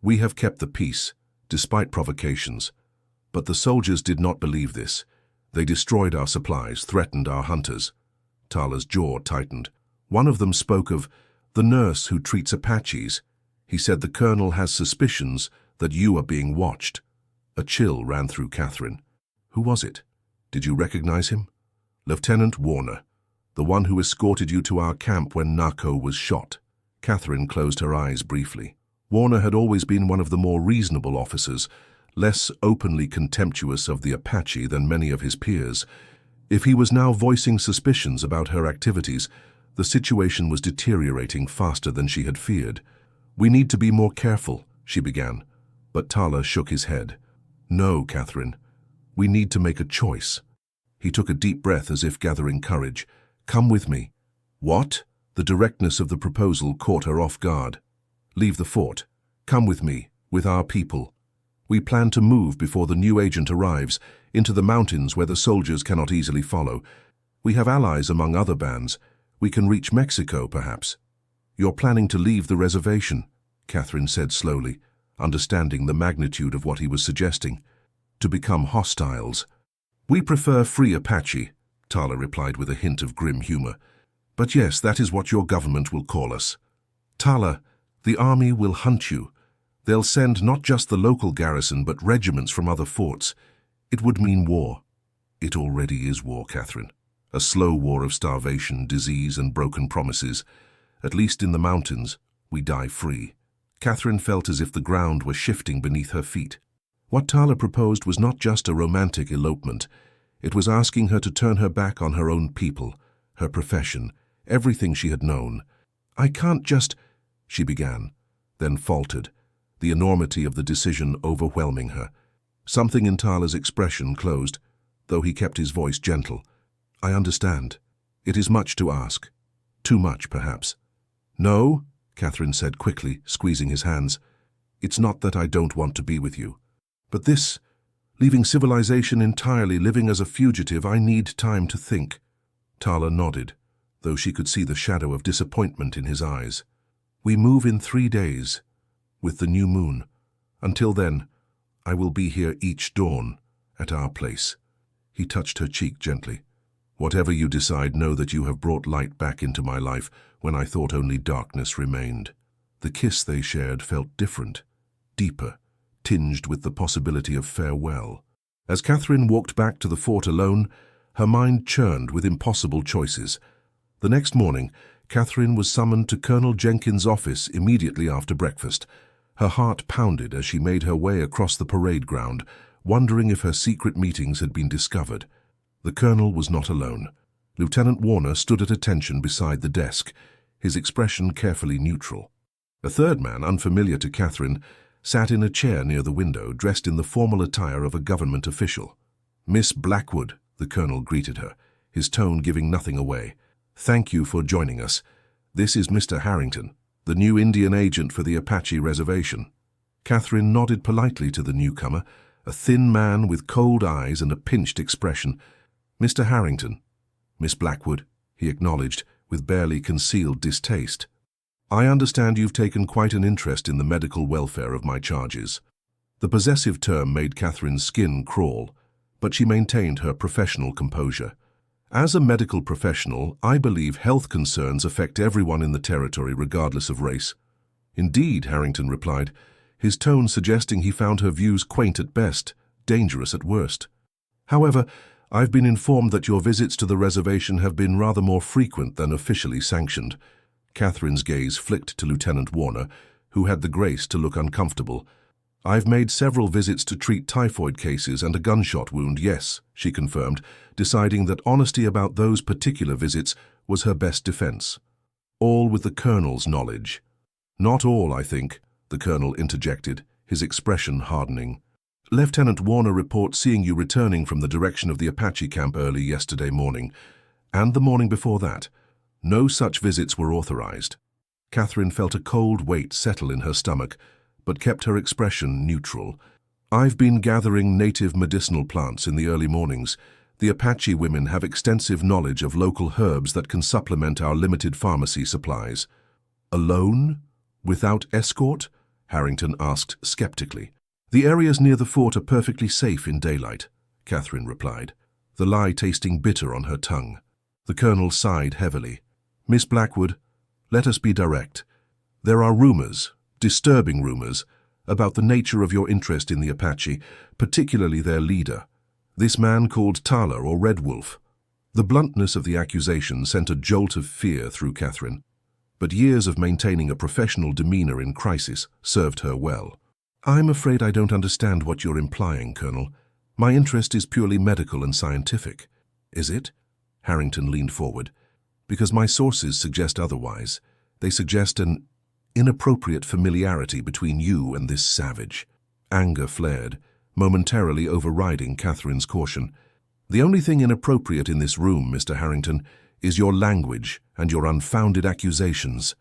We have kept the peace, despite provocations. But the soldiers did not believe this. They destroyed our supplies, threatened our hunters." Tala's jaw tightened. "One of them spoke of the nurse who treats Apaches. He said the colonel has suspicions that you are being watched." A chill ran through Catherine. "Who was it? Did you recognize him?" "Lieutenant Warner, the one who escorted you to our camp when Naro was shot." Catherine closed her eyes briefly. Warner had always been one of the more reasonable officers, less openly contemptuous of the Apache than many of his peers. If he was now voicing suspicions about her activities, the situation was deteriorating faster than she had feared. "We need to be more careful," she began, but Tala shook his head. "No, Catherine. We need to make a choice." He took a deep breath as if gathering courage. "Come with me." "What?" The directness of the proposal caught her off guard. "Leave the fort. Come with me, with our people. We plan to move before the new agent arrives, into the mountains where the soldiers cannot easily follow. We have allies among other bands. We can reach Mexico, perhaps." "You're planning to leave the reservation," Catherine said slowly, understanding the magnitude of what he was suggesting. "To become hostiles." "We prefer free Apache," Tala replied with a hint of grim humor. "But yes, that is what your government will call us." "Tala, the army will hunt you. They'll send not just the local garrison, but regiments from other forts. It would mean war." "It already is war, Catherine. A slow war of starvation, disease, and broken promises. At least in the mountains, we die free." Catherine felt as if the ground were shifting beneath her feet. What Tala proposed was not just a romantic elopement. It was asking her to turn her back on her own people, her profession, everything she had known. "I can't just—" she began, then faltered, the enormity of the decision overwhelming her. Something in Tala's expression closed, though he kept his voice gentle. "I understand. It is much to ask. Too much, perhaps." "No," Catherine said quickly, squeezing his hands. "It's not that I don't want to be with you. But this, leaving civilization entirely, living as a fugitive, I need time to think." Tala nodded, though she could see the shadow of disappointment in his eyes. "We move in 3 days, with the new moon. Until then, I will be here each dawn, at our place." He touched her cheek gently. "Whatever you decide, know that you have brought light back into my life when I thought only darkness remained." The kiss they shared felt different, deeper, tinged with the possibility of farewell. As Catherine walked back to the fort alone, Her mind churned with impossible choices. The next morning, Catherine was summoned to Colonel Jenkins' office immediately after breakfast. Her heart pounded as she made her way across the parade ground, wondering if her secret meetings had been discovered. The colonel was not alone. Lieutenant Warner stood at attention beside the desk, his expression carefully neutral. A third man, unfamiliar to Catherine, sat in a chair near the window, dressed in the formal attire of a government official. "Miss Blackwood," the colonel greeted her, his tone giving nothing away. "Thank you for joining us. This is Mr. Harrington, the new Indian agent for the Apache reservation." Catherine nodded politely to the newcomer, a thin man with cold eyes and a pinched expression. "Mr. Harrington." "Miss Blackwood," he acknowledged, with barely concealed distaste. "I understand you've taken quite an interest in the medical welfare of my charges." The possessive term made Catherine's skin crawl, but she maintained her professional composure. "As a medical professional, I believe health concerns affect everyone in the territory regardless of race." "Indeed," Harrington replied, his tone suggesting he found her views quaint at best, dangerous at worst. "However, I've been informed that your visits to the reservation have been rather more frequent than officially sanctioned." Catherine's gaze flicked to Lieutenant Warner, who had the grace to look uncomfortable. "I've made several visits to treat typhoid cases and a gunshot wound, yes," she confirmed, deciding that honesty about those particular visits was her best defense. "All with the colonel's knowledge." "Not all, I think," the colonel interjected, his expression hardening. "Lieutenant Warner reports seeing you returning from the direction of the Apache camp early yesterday morning, and the morning before that. No such visits were authorized." Catherine felt a cold weight settle in her stomach, but kept her expression neutral. "I've been gathering native medicinal plants in the early mornings. The Apache women have extensive knowledge of local herbs that can supplement our limited pharmacy supplies." "Alone? Without escort?" Harrington asked skeptically. "The areas near the fort are perfectly safe in daylight," Catherine replied, the lie tasting bitter on her tongue. The colonel sighed heavily. "Miss Blackwood, let us be direct. There are rumors, disturbing rumors, about the nature of your interest in the Apache, particularly their leader, this man called Tala or Red Wolf." The bluntness of the accusation sent a jolt of fear through Catherine, but years of maintaining a professional demeanor in crisis served her well. "I'm afraid I don't understand what you're implying, Colonel. My interest is purely medical and scientific." "Is it?" Harrington leaned forward. "Because my sources suggest otherwise. They suggest an inappropriate familiarity between you and this savage." Anger flared, momentarily overriding Catherine's caution. "The only thing inappropriate in this room, Mr. Harrington, is your language and your unfounded accusations."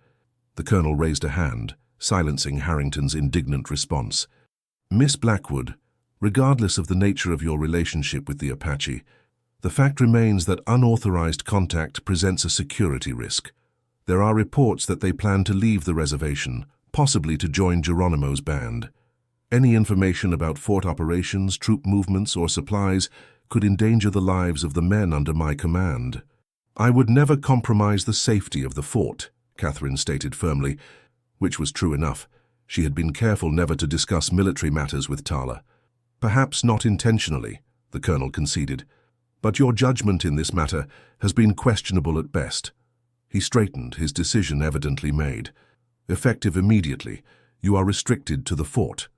The colonel raised a hand, silencing Harrington's indignant response. "Miss Blackwood, regardless of the nature of your relationship with the Apache, the fact remains that unauthorized contact presents a security risk. There are reports that they plan to leave the reservation, possibly to join Geronimo's band. Any information about fort operations, troop movements, or supplies could endanger the lives of the men under my command." "I would never compromise the safety of the fort," Catherine stated firmly, which was true enough. She had been careful never to discuss military matters with Tala. "Perhaps not intentionally," the colonel conceded, "but your judgment in this matter has been questionable at best." He straightened, his decision evidently made. "Effective immediately, you are restricted to the fort.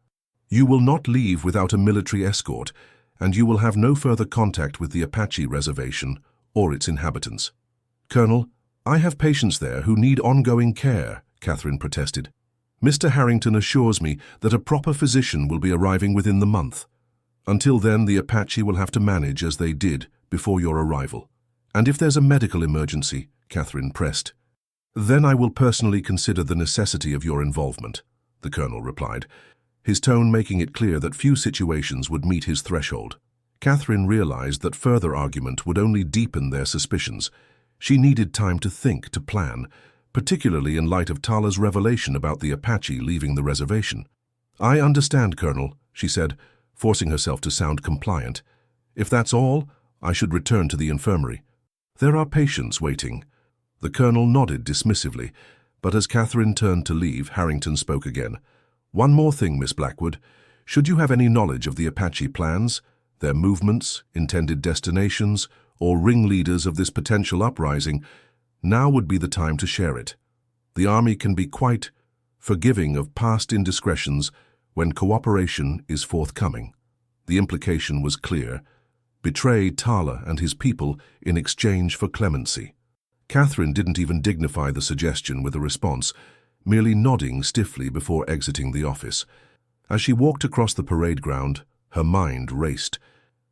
You will not leave without a military escort, and you will have no further contact with the Apache reservation or its inhabitants." "Colonel, I have patients there who need ongoing care," Catherine protested. "Mr. Harrington assures me that a proper physician will be arriving within the month. Until then, the Apache will have to manage as they did before your arrival. And if there's a medical emergency," Catherine pressed, "then I will personally consider the necessity of your involvement," the colonel replied, his tone making it clear that few situations would meet his threshold. Catherine realized that further argument would only deepen their suspicions. She needed time to think, to plan, particularly in light of Tala's revelation about the Apache leaving the reservation. "I understand, Colonel," she said, forcing herself to sound compliant. "If that's all, I should return to the infirmary. There are patients waiting." The colonel nodded dismissively, but as Catherine turned to leave, Harrington spoke again. "One more thing, Miss Blackwood. Should you have any knowledge of the Apache plans, their movements, intended destinations, or ringleaders of this potential uprising, now would be the time to share it. The army can be quite forgiving of past indiscretions when cooperation is forthcoming. The implication was clear: betray Tala and his people in exchange for clemency. Catherine didn't even dignify the suggestion with a response, merely nodding stiffly before exiting the office. As she walked across the parade ground, her mind raced.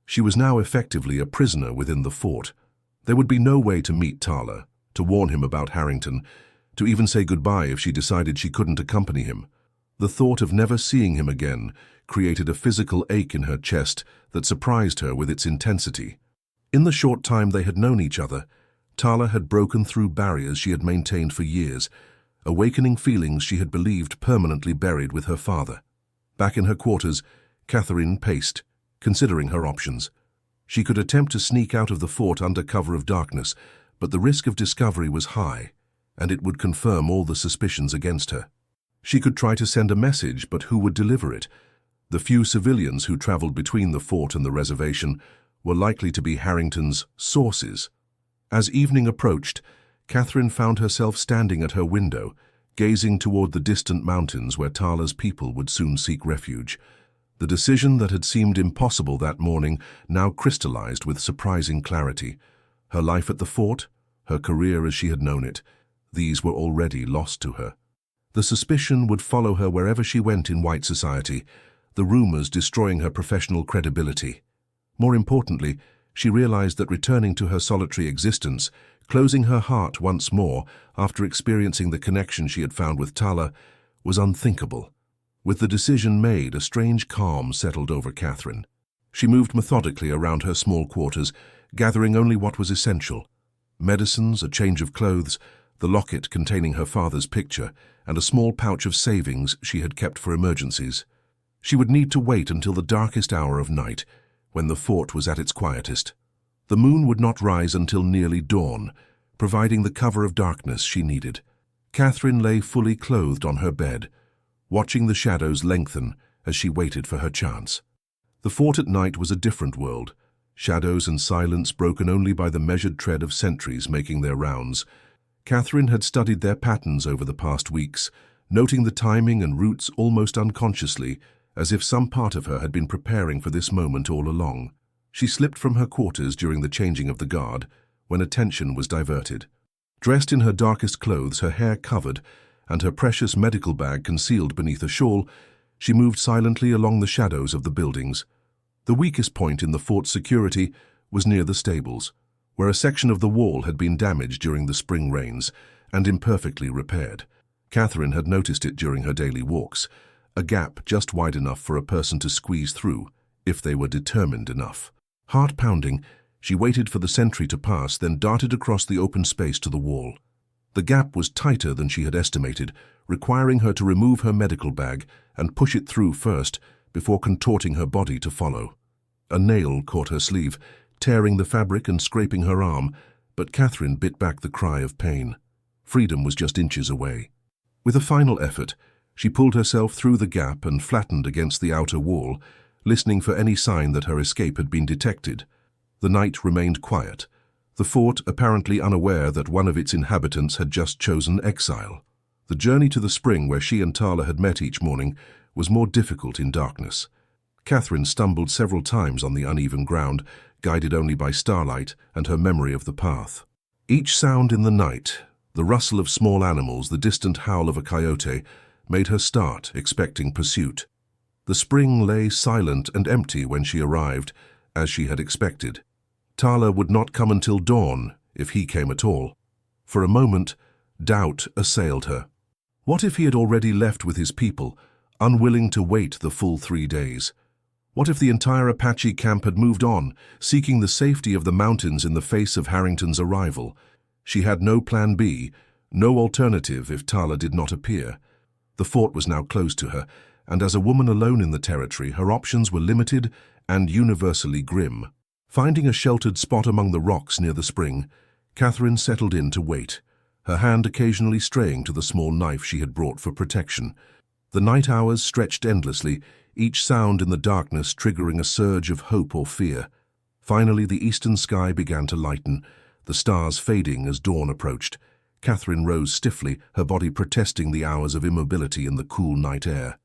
She was now effectively a prisoner within the fort. There would be no way to meet Tala, to warn him about Harrington, to even say goodbye if she decided she couldn't accompany him. The thought of never seeing him again created a physical ache in her chest that surprised her with its intensity. In the short time they had known each other, Tala had broken through barriers she had maintained for years, awakening feelings she had believed permanently buried with her father. Back in her quarters, Catherine paced, considering her options. She could attempt to sneak out of the fort under cover of darkness, but the risk of discovery was high, and it would confirm all the suspicions against her. She could try to send a message, but who would deliver it? The few civilians who traveled between the fort and the reservation were likely to be Harrington's sources. As evening approached, Catherine found herself standing at her window, gazing toward the distant mountains where Tala's people would soon seek refuge. The decision that had seemed impossible that morning now crystallized with surprising clarity. Her life at the fort, her career as she had known it, these were already lost to her. The suspicion would follow her wherever she went in white society, the rumors destroying her professional credibility. More importantly, she realized that returning to her solitary existence, closing her heart once more after experiencing the connection she had found with Tala, was unthinkable. With the decision made, a strange calm settled over Catherine. She moved methodically around her small quarters, gathering only what was essential: medicines, a change of clothes, the locket containing her father's picture, and a small pouch of savings she had kept for emergencies. She would need to wait until the darkest hour of night, when the fort was at its quietest. The moon would not rise until nearly dawn, providing the cover of darkness she needed. Catherine lay fully clothed on her bed, watching the shadows lengthen as she waited for her chance. The fort at night was a different world, shadows and silence broken only by the measured tread of sentries making their rounds. Catherine had studied their patterns over the past weeks, noting the timing and routes almost unconsciously, as if some part of her had been preparing for this moment all along. She slipped from her quarters during the changing of the guard, when attention was diverted. Dressed in her darkest clothes, her hair covered, and her precious medical bag concealed beneath a shawl, she moved silently along the shadows of the buildings. The weakest point in the fort's security was near the stables, where a section of the wall had been damaged during the spring rains and imperfectly repaired. Catherine had noticed it during her daily walks, a gap just wide enough for a person to squeeze through, if they were determined enough. Heart pounding, she waited for the sentry to pass, then darted across the open space to the wall. The gap was tighter than she had estimated, requiring her to remove her medical bag and push it through first, before contorting her body to follow. A nail caught her sleeve, tearing the fabric and scraping her arm, but Catherine bit back the cry of pain. Freedom was just inches away. With a final effort, she pulled herself through the gap and flattened against the outer wall, listening for any sign that her escape had been detected. The night remained quiet, the fort apparently unaware that one of its inhabitants had just chosen exile. The journey to the spring where she and Tala had met each morning was more difficult in darkness. Catherine stumbled several times on the uneven ground, guided only by starlight and her memory of the path. Each sound in the night, the rustle of small animals, the distant howl of a coyote, made her start, expecting pursuit. The spring lay silent and empty when she arrived, as she had expected. Tala would not come until dawn, if he came at all. For a moment, doubt assailed her. What if he had already left with his people, unwilling to wait the full 3 days? What if the entire Apache camp had moved on, seeking the safety of the mountains in the face of Harrington's arrival? She had no plan B, no alternative if Tala did not appear. The fort was now closed to her, and as a woman alone in the territory, her options were limited and universally grim. Finding a sheltered spot among the rocks near the spring, Catherine settled in to wait, her hand occasionally straying to the small knife she had brought for protection. The night hours stretched endlessly, each sound in the darkness triggering a surge of hope or fear. Finally, the eastern sky began to lighten, the stars fading as dawn approached. Catherine rose stiffly, her body protesting the hours of immobility in the cool night air.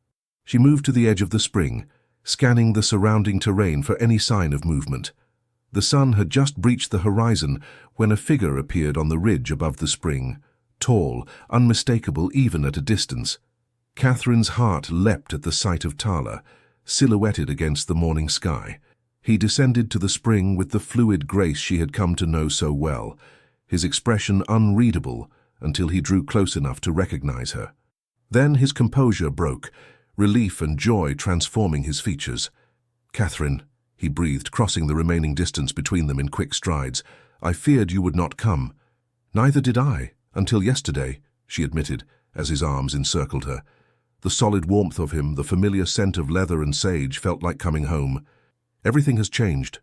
She moved to the edge of the spring, scanning the surrounding terrain for any sign of movement. The sun had just breached the horizon when a figure appeared on the ridge above the spring, tall, unmistakable even at a distance. Catherine's heart leapt at the sight of Tala, silhouetted against the morning sky. He descended to the spring with the fluid grace she had come to know so well, his expression unreadable until he drew close enough to recognize her. Then his composure broke, relief and joy transforming his features. "Catherine," he breathed, crossing the remaining distance between them in quick strides, "I feared you would not come." "Neither did I, until yesterday," she admitted, as his arms encircled her. The solid warmth of him, the familiar scent of leather and sage, felt like coming home. "Everything has changed.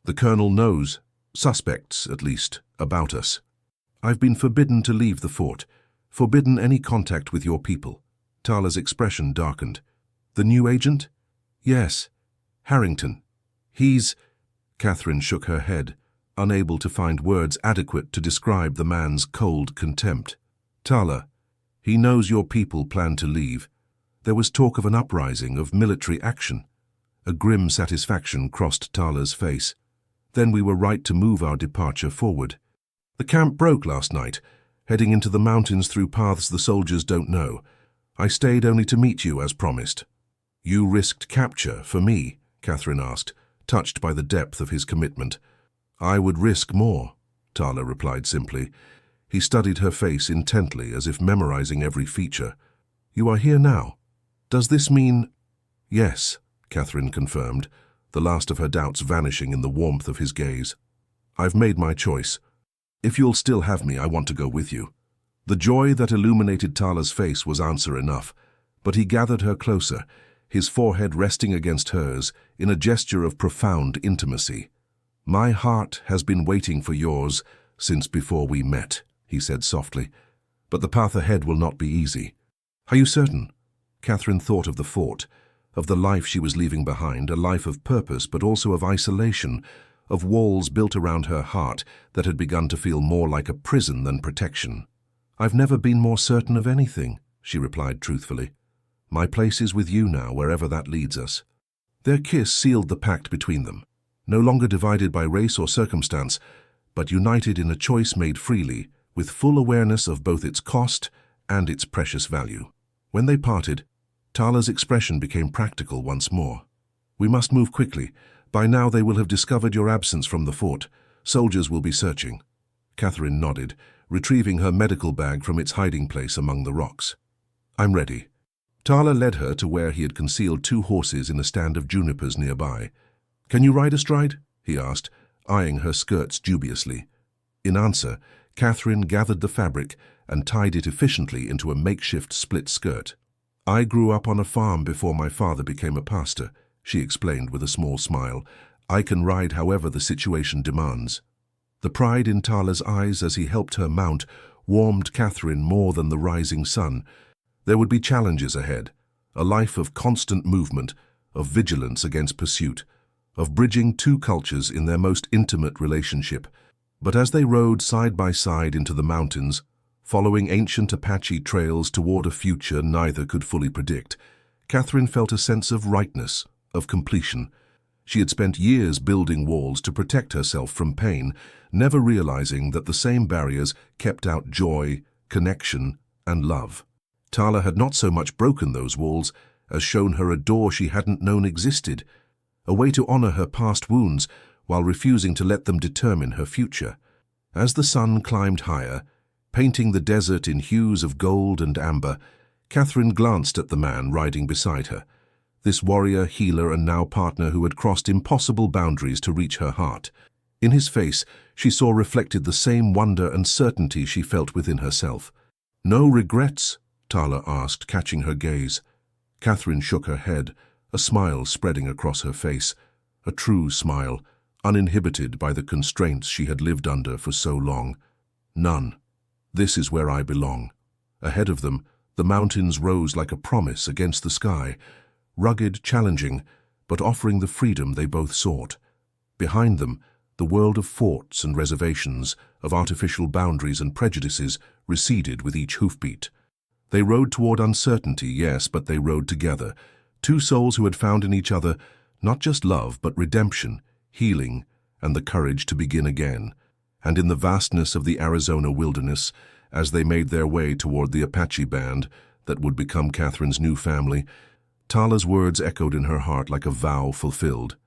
The Colonel knows, suspects at least, about us. I've been forbidden to leave the fort, forbidden any contact with your people." Tala's expression darkened. "The new agent?" "Yes, Harrington. He's—" Catherine shook her head, unable to find words adequate to describe the man's cold contempt. "Tala, he knows your people plan to leave. There was talk of an uprising, of military action." A grim satisfaction crossed Tala's face. "Then we were right to move our departure forward. The camp broke last night, heading into the mountains through paths the soldiers don't know. I stayed only to meet you, as promised." "You risked capture for me?" Catherine asked, touched by the depth of his commitment. "I would risk more," Tala replied simply. He studied her face intently, as if memorizing every feature. "You are here now. Does this mean—" "Yes," Catherine confirmed, the last of her doubts vanishing in the warmth of his gaze. "I've made my choice. If you'll still have me, I want to go with you." The joy that illuminated Tala's face was answer enough, but he gathered her closer, his forehead resting against hers in a gesture of profound intimacy. "My heart has been waiting for yours since before we met," he said softly, "but the path ahead will not be easy." "Are you certain?" Catherine thought of the fort, of the life she was leaving behind, a life of purpose but also of isolation, of walls built around her heart that had begun to feel more like a prison than protection. "I've never been more certain of anything," she replied truthfully. "My place is with you now, wherever that leads us." Their kiss sealed the pact between them, no longer divided by race or circumstance, but united in a choice made freely, with full awareness of both its cost and its precious value. When they parted, Tala's expression became practical once more. "We must move quickly. By now they will have discovered your absence from the fort. Soldiers will be searching." Catherine nodded, retrieving her medical bag from its hiding place among the rocks. "I'm ready." Tala led her to where he had concealed 2 horses in a stand of junipers nearby. "Can you ride astride?" he asked, eyeing her skirts dubiously. In answer, Catherine gathered the fabric and tied it efficiently into a makeshift split skirt. "I grew up on a farm before my father became a pastor," she explained with a small smile. "I can ride however the situation demands." The pride in Tala's eyes as he helped her mount warmed Catherine more than the rising sun. There would be challenges ahead, a life of constant movement, of vigilance against pursuit, of bridging 2 cultures in their most intimate relationship. But as they rode side by side into the mountains, following ancient Apache trails toward a future neither could fully predict, Catherine felt a sense of rightness, of completion. She had spent years building walls to protect herself from pain, never realizing that the same barriers kept out joy, connection, and love. Tala had not so much broken those walls as shown her a door she hadn't known existed, a way to honor her past wounds while refusing to let them determine her future. As the sun climbed higher, painting the desert in hues of gold and amber, Catherine glanced at the man riding beside her, this warrior, healer, and now partner who had crossed impossible boundaries to reach her heart. In his face, she saw reflected the same wonder and certainty she felt within herself. "No regrets?" Tala asked, catching her gaze. Catherine shook her head, a smile spreading across her face, a true smile, uninhibited by the constraints she had lived under for so long. "None. This is where I belong." Ahead of them, the mountains rose like a promise against the sky, rugged, challenging, but offering the freedom they both sought. Behind them, the world of forts and reservations, of artificial boundaries and prejudices, receded with each hoofbeat. They rode toward uncertainty, yes, but they rode together, two souls who had found in each other not just love, but redemption, healing, and the courage to begin again. And in the vastness of the Arizona wilderness, as they made their way toward the Apache band that would become Catherine's new family, Tala's words echoed in her heart like a vow fulfilled.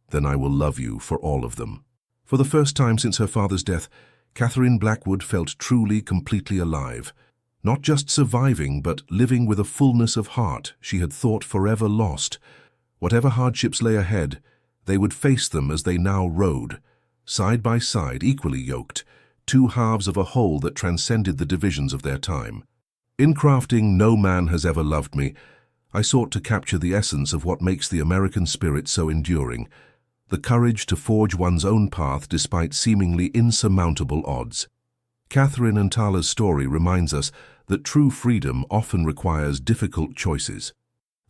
Then I will love you for all of them. For the first time since her father's death, Catherine Blackwood felt truly, completely alive. Not just surviving, but living with a fullness of heart she had thought forever lost. Whatever hardships lay ahead, they would face them as they now rode, side by side, equally yoked, two halves of a whole that transcended the divisions of their time. In crafting No Man Has Ever Loved Me, I sought to capture the essence of what makes the American spirit so enduring, the courage to forge one's own path despite seemingly insurmountable odds. Catherine and Tala's story reminds us that true freedom often requires difficult choices.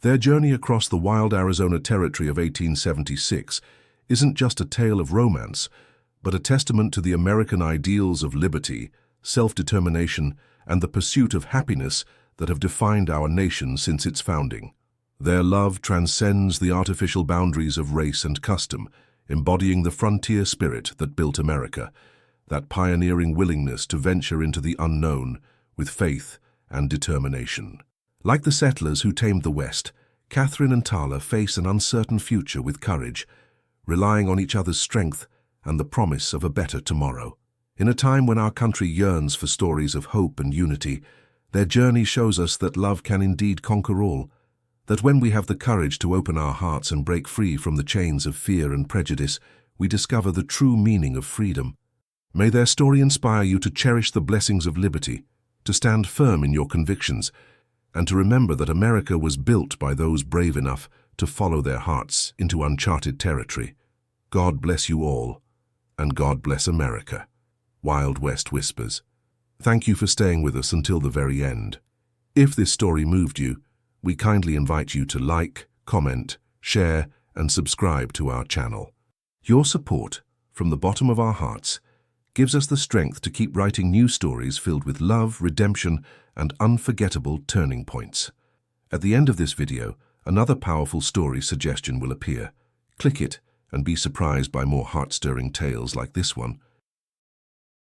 Their journey across the wild Arizona territory of 1876 isn't just a tale of romance, but a testament to the American ideals of liberty, self-determination, and the pursuit of happiness that have defined our nation since its founding. Their love transcends the artificial boundaries of race and custom, embodying the frontier spirit that built America, that pioneering willingness to venture into the unknown with faith and determination. Like the settlers who tamed the West, Catherine and Tala face an uncertain future with courage, relying on each other's strength and the promise of a better tomorrow. In a time when our country yearns for stories of hope and unity, their journey shows us that love can indeed conquer all, that when we have the courage to open our hearts and break free from the chains of fear and prejudice, we discover the true meaning of freedom. May their story inspire you to cherish the blessings of liberty, to stand firm in your convictions, and to remember that America was built by those brave enough to follow their hearts into uncharted territory. God bless you all, and God bless America. Wild West Whispers. Thank you for staying with us until the very end. If this story moved you, we kindly invite you to like, comment, share, and subscribe to our channel. Your support, from the bottom of our hearts, gives us the strength to keep writing new stories filled with love, redemption, and unforgettable turning points. At the end of this video, another powerful story suggestion will appear. Click it and be surprised by more heart-stirring tales like this one.